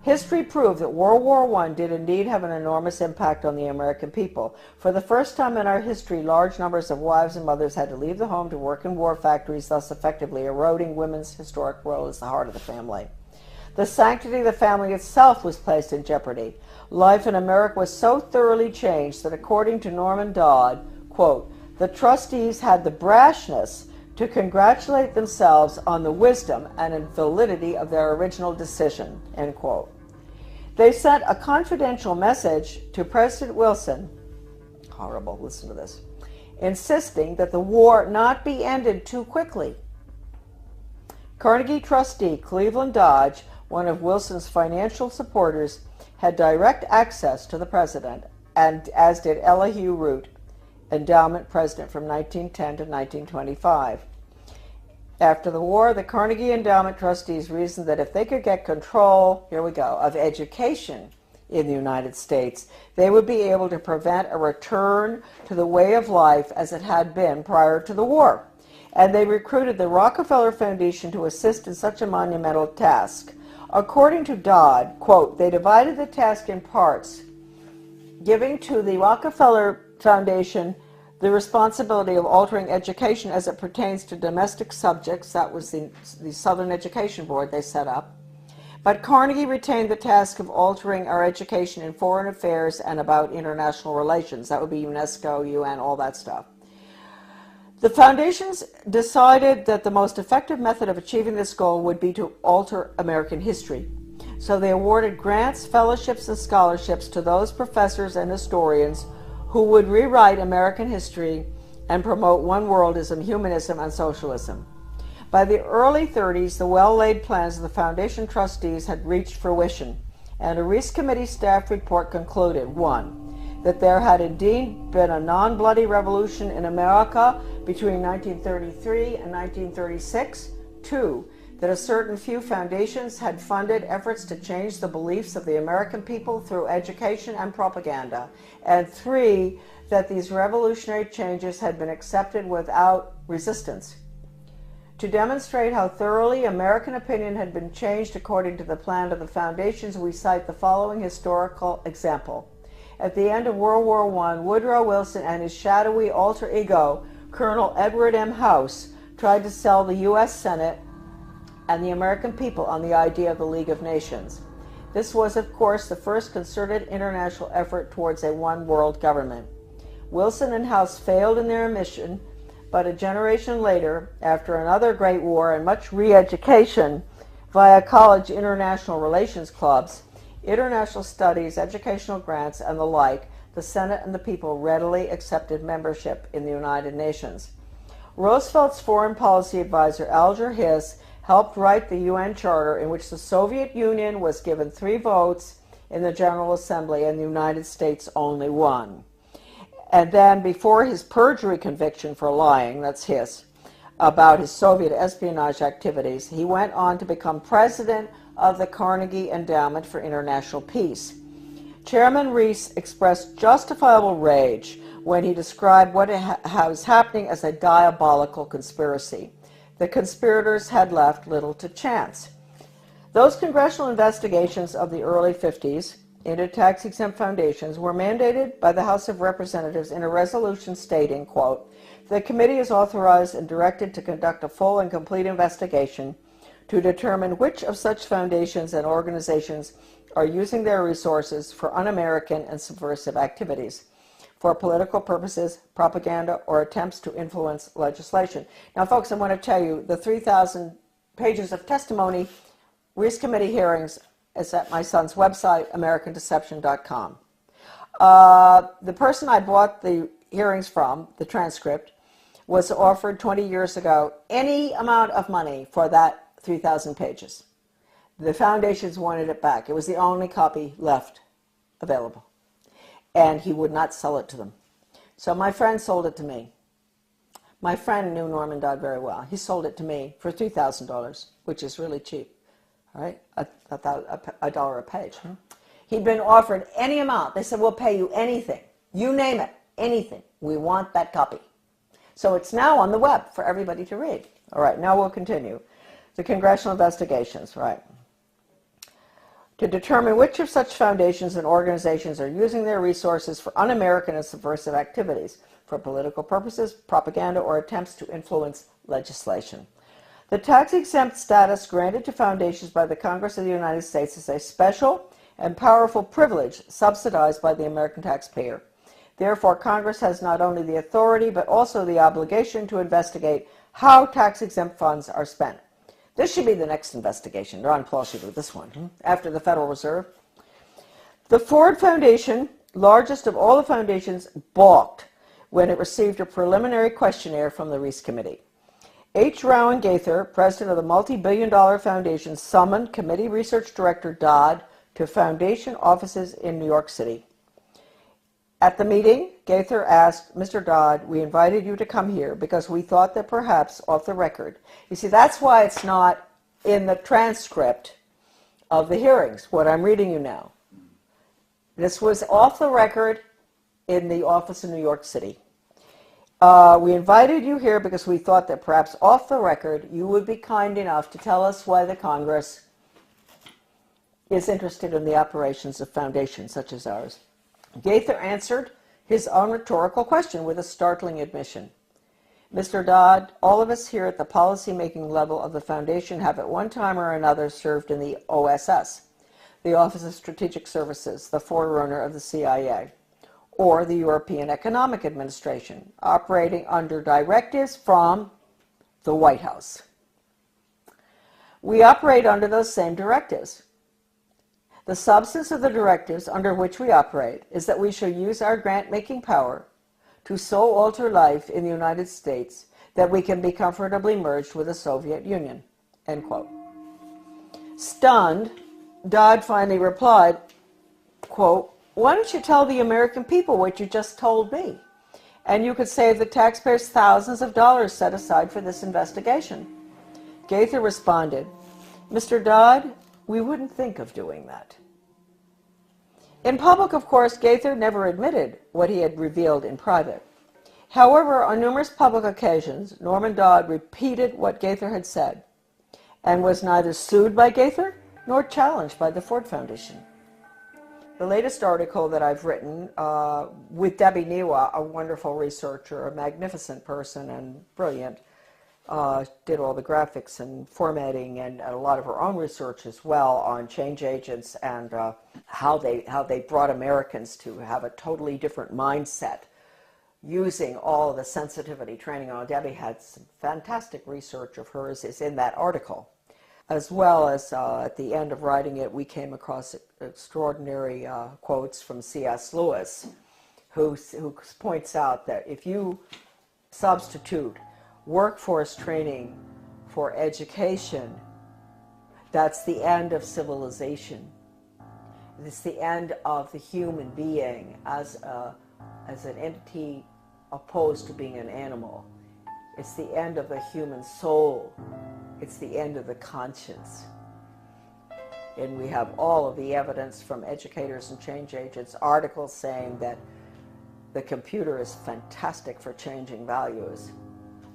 History proved that World War I did indeed have an enormous impact on the American people. For the first time in our history, large numbers of wives and mothers had to leave the home to work in war factories, thus effectively eroding women's historic role as the heart of the family. The sanctity of the family itself was placed in jeopardy. Life in America was so thoroughly changed that, according to Norman Dodd, quote, the trustees had the brashness to congratulate themselves on the wisdom and validity of their original decision, end quote. They sent a confidential message to President Wilson, horrible, listen to this, insisting that the war not be ended too quickly. Carnegie trustee Cleveland Dodge, one of Wilson's financial supporters, had direct access to the president, and as did Elihu Root, endowment president from 1910 to 1925. After the war, the Carnegie Endowment trustees reasoned that if they could get control, here we go, of education in the United States, they would be able to prevent a return to the way of life as it had been prior to the war. And they recruited the Rockefeller Foundation to assist in such a monumental task. According to Dodd, quote, they divided the task in parts, giving to the Rockefeller Foundation the responsibility of altering education as it pertains to domestic subjects. That was the Southern Education Board they set up. But Carnegie retained the task of altering our education in foreign affairs and about international relations. That would be UNESCO, UN, all that stuff. The foundations decided that the most effective method of achieving this goal would be to alter American history. So they awarded grants, fellowships, and scholarships to those professors and historians who would rewrite American history and promote one worldism, humanism, and socialism. By the early 30s, the well-laid plans of the foundation trustees had reached fruition, and a Reese Committee staff report concluded, 1, that there had indeed been a non-bloody revolution in America between 1933 and 1936, 2, that a certain few foundations had funded efforts to change the beliefs of the American people through education and propaganda, and 3, that these revolutionary changes had been accepted without resistance. To demonstrate how thoroughly American opinion had been changed according to the plan of the foundations, we cite the following historical example. At the end of World War I, Woodrow Wilson and his shadowy alter ego, Colonel Edward M. House, tried to sell the U.S. Senate and the American people on the idea of the League of Nations. This was, of course, the first concerted international effort towards a one-world government. Wilson and House failed in their mission, but a generation later, after another great war and much re-education via college international relations clubs, international studies, educational grants, and the like, the Senate and the people readily accepted membership in the United Nations. Roosevelt's foreign policy advisor, Alger Hiss, helped write the UN Charter, in which the Soviet Union was given 3 votes in the General Assembly and the United States only 1. And then, before his perjury conviction for lying, that's Hiss, about his Soviet espionage activities, he went on to become president of the Carnegie Endowment for International Peace. Chairman Reese expressed justifiable rage when he described what was happening as a diabolical conspiracy. The conspirators had left little to chance. Those congressional investigations of the early 50s into tax-exempt foundations were mandated by the House of Representatives in a resolution stating, quote, "The committee is authorized and directed to conduct a full and complete investigation to determine which of such foundations and organizations are using their resources for un-American and subversive activities, for political purposes, propaganda, or attempts to influence legislation." Now, folks, I want to tell you, the 3,000 pages of testimony, Reese Committee hearings, is at my son's website, AmericanDeception.com. The person I bought the hearings from, the transcript, was offered 20 years ago any amount of money for that 3,000 pages. The foundations wanted it back. It was the only copy left available. And he would not sell it to them. So my friend sold it to me. My friend knew Norman Dodd very well. He sold it to me for $3,000, which is really cheap. All right, a dollar a page. He'd been offered any amount. They said, "We'll pay you anything. You name it, anything. We want that copy." So it's now on the web for everybody to read. All right, now we'll continue. The congressional investigations, right. To determine which of such foundations and organizations are using their resources for un-American and subversive activities, for political purposes, propaganda, or attempts to influence legislation. The tax-exempt status granted to foundations by the Congress of the United States is a special and powerful privilege subsidized by the American taxpayer. Therefore, Congress has not only the authority but also the obligation to investigate how tax-exempt funds are spent. This should be the next investigation. Ron Paul should do this one, after the Federal Reserve. The Ford Foundation, largest of all the foundations, balked when it received a preliminary questionnaire from the Reese Committee. H. Rowan Gaither, president of the multi-billion-dollar foundation, summoned committee research director Dodd to foundation offices in New York City. At the meeting, Gaither asked, "Mr. Dodd, we invited you to come here because we thought that perhaps off the record." You see, that's why it's not in the transcript of the hearings, what I'm reading you now. This was off the record in the office in New York City. "We invited you here because we thought that perhaps off the record you would be kind enough to tell us why the Congress is interested in the operations of foundations such as ours." Gaither answered his own rhetorical question with a startling admission. "Mr. Dodd, all of us here at the policy-making level of the foundation have at one time or another served in the OSS, the Office of Strategic Services, the forerunner of the CIA, or the European Economic Administration, operating under directives from the White House. We operate under those same directives. The substance of the directives under which we operate is that we shall use our grant-making power to so alter life in the United States that we can be comfortably merged with the Soviet Union." End quote. Stunned, Dodd finally replied, quote, "Why don't you tell the American people what you just told me? And you could save the taxpayers thousands of dollars set aside for this investigation." Gaither responded, "Mr. Dodd, we wouldn't think of doing that." In public, of course, Gaither never admitted what he had revealed in private. However, on numerous public occasions, Norman Dodd repeated what Gaither had said and was neither sued by Gaither nor challenged by the Ford Foundation. The latest article that I've written with Debbie Niwa, a wonderful researcher, a magnificent person and brilliant, did all the graphics and formatting and a lot of her own research as well on change agents and how they brought Americans to have a totally different mindset using all the sensitivity training. Debbie had some fantastic research of hers is in that article. As well as at the end of writing it, we came across extraordinary quotes from C.S. Lewis, who points out that if you substitute workforce training for education, that's the end of civilization. It's the end of the human being as an entity opposed to being an animal. It's the end of the human soul. It's the end of the conscience. And we have all of the evidence from educators and change agents, articles saying that the computer is fantastic for changing values.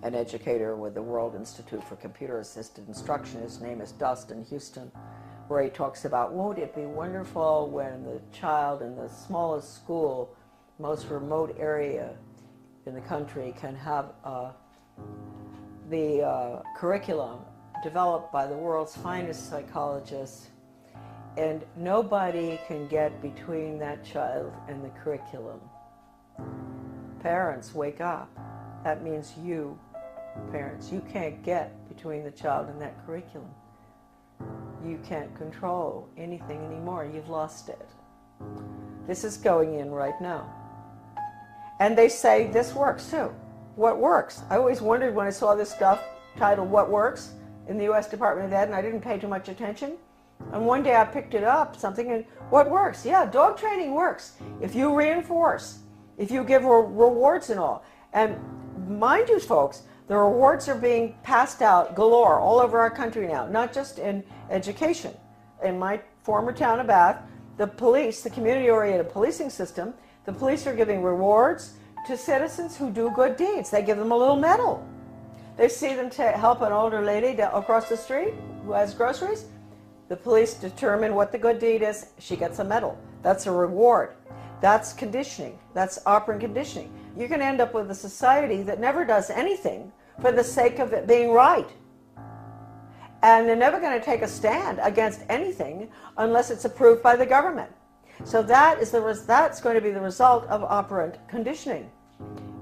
An educator with the World Institute for Computer Assisted Instruction, his name is Dustin Houston, where he talks about, won't it be wonderful when the child in the smallest school, most remote area in the country can have the curriculum developed by the world's finest psychologists, and nobody can get between that child and the curriculum. Parents, wake up. That means you, parents, you can't get between the child and that curriculum. You can't control anything anymore. You've lost it. This is going in right now. And they say this works too. What works? I always wondered when I saw this stuff titled What Works in the U.S. Department of Ed, and I didn't pay too much attention. And one day I picked it up, something, and what works? Yeah, dog training works. If you reinforce, if you give rewards and all. And mind you, folks, the rewards are being passed out galore all over our country now, not just in education. In my former town of Bath, the police, the community-oriented policing system, the police are giving rewards to citizens who do good deeds. They give them a little medal. They see them to help an older lady across the street who has groceries. The police determine what the good deed is. She gets a medal. That's a reward. That's conditioning. That's operant conditioning. You can end up with a society that never does anything for the sake of it being right. And they're never going to take a stand against anything unless it's approved by the government. So that's going to be the result of operant conditioning.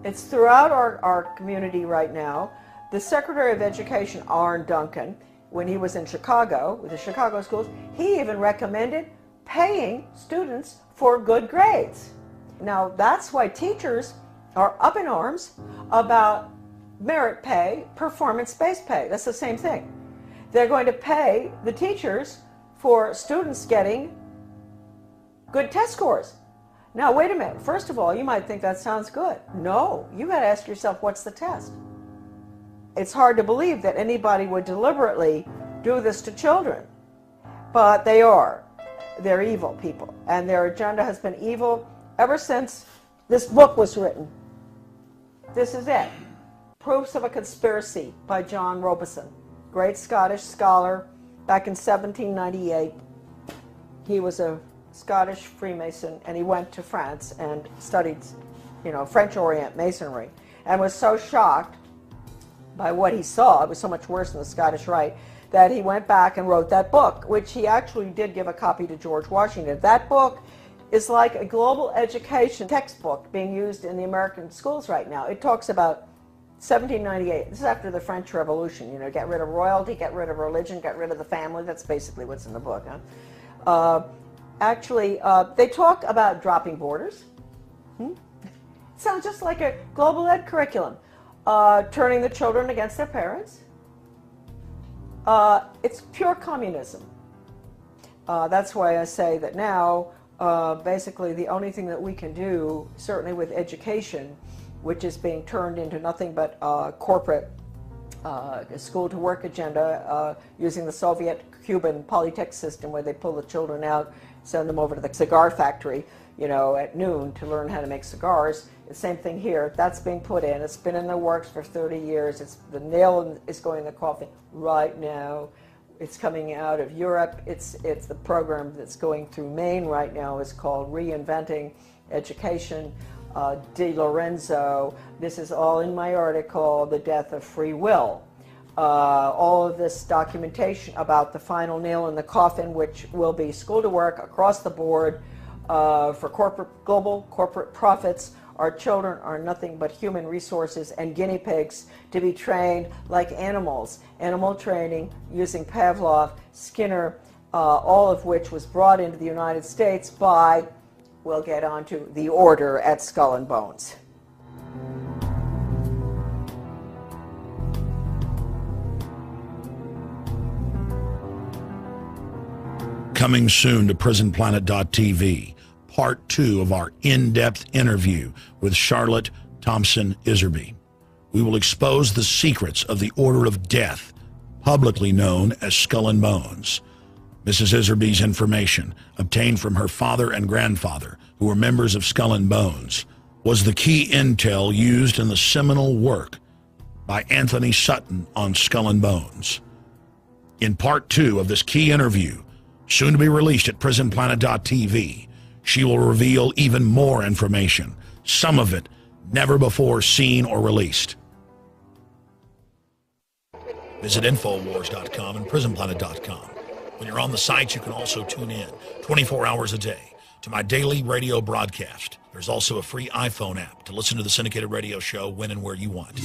It's throughout our community right now. The Secretary of Education, Arne Duncan, when he was in Chicago, with the Chicago schools, he even recommended paying students for good grades. Now, that's why teachers are up in arms about merit pay, performance-based pay. That's the same thing. They're going to pay the teachers for students getting good test scores. Now, wait a minute. First of all, you might think that sounds good. No, you got to ask yourself, what's the test? It's hard to believe that anybody would deliberately do this to children, but they are. They're evil people, and their agenda has been evil ever since this book was written. This is it. Proofs of a Conspiracy by John Robison, great Scottish scholar. Back in 1798, he was a Scottish Freemason, and he went to France and studied, French Orient Masonry, and was so shocked by what he saw, it was so much worse than the Scottish Rite, that he went back and wrote that book, which he actually did give a copy to George Washington. That book is like a global education textbook being used in the American schools right now. It talks about 1798. This is after the French Revolution. Get rid of royalty, get rid of religion, get rid of the family. That's basically what's in the book. They talk about dropping borders. Sounds just like a global ed curriculum. Turning the children against their parents. It's pure communism. That's why I say that now, basically the only thing that we can do, certainly with education, which is being turned into nothing but corporate school-to-work agenda, using the Soviet-Cuban Polytech system where they pull the children out, send them over to the cigar factory, at noon to learn how to make cigars. The same thing here. That's being put in. It's been in the works for 30 years. The nail is going in the coffin right now. It's coming out of Europe. It's the program that's going through Maine right now is called Reinventing Education. Di Lorenzo. This is all in my article, The Death of Free Will. All of this documentation about the final nail in the coffin, which will be school to work across the board for global corporate profits. Our children are nothing but human resources and guinea pigs to be trained like animals. Animal training using Pavlov, Skinner, all of which was brought into the United States by, we'll get on to, the order at Skull and Bones. Coming soon to PrisonPlanet.tv, part 2 of our in-depth interview with Charlotte Thompson Iserby. We will expose the secrets of the Order of Death, publicly known as Skull and Bones. Mrs. Iserby's information, obtained from her father and grandfather, who were members of Skull and Bones, was the key intel used in the seminal work by Anthony Sutton on Skull and Bones. In part 2 of this key interview, Soon to be released at prisonplanet.tv, she will reveal even more information, some of it never before seen or released. Visit Infowars.com and PrisonPlanet.com. When you're on the sites, you can also tune in 24 hours a day to my daily radio broadcast. There's also a free iPhone app to listen to the syndicated radio show when and where you want.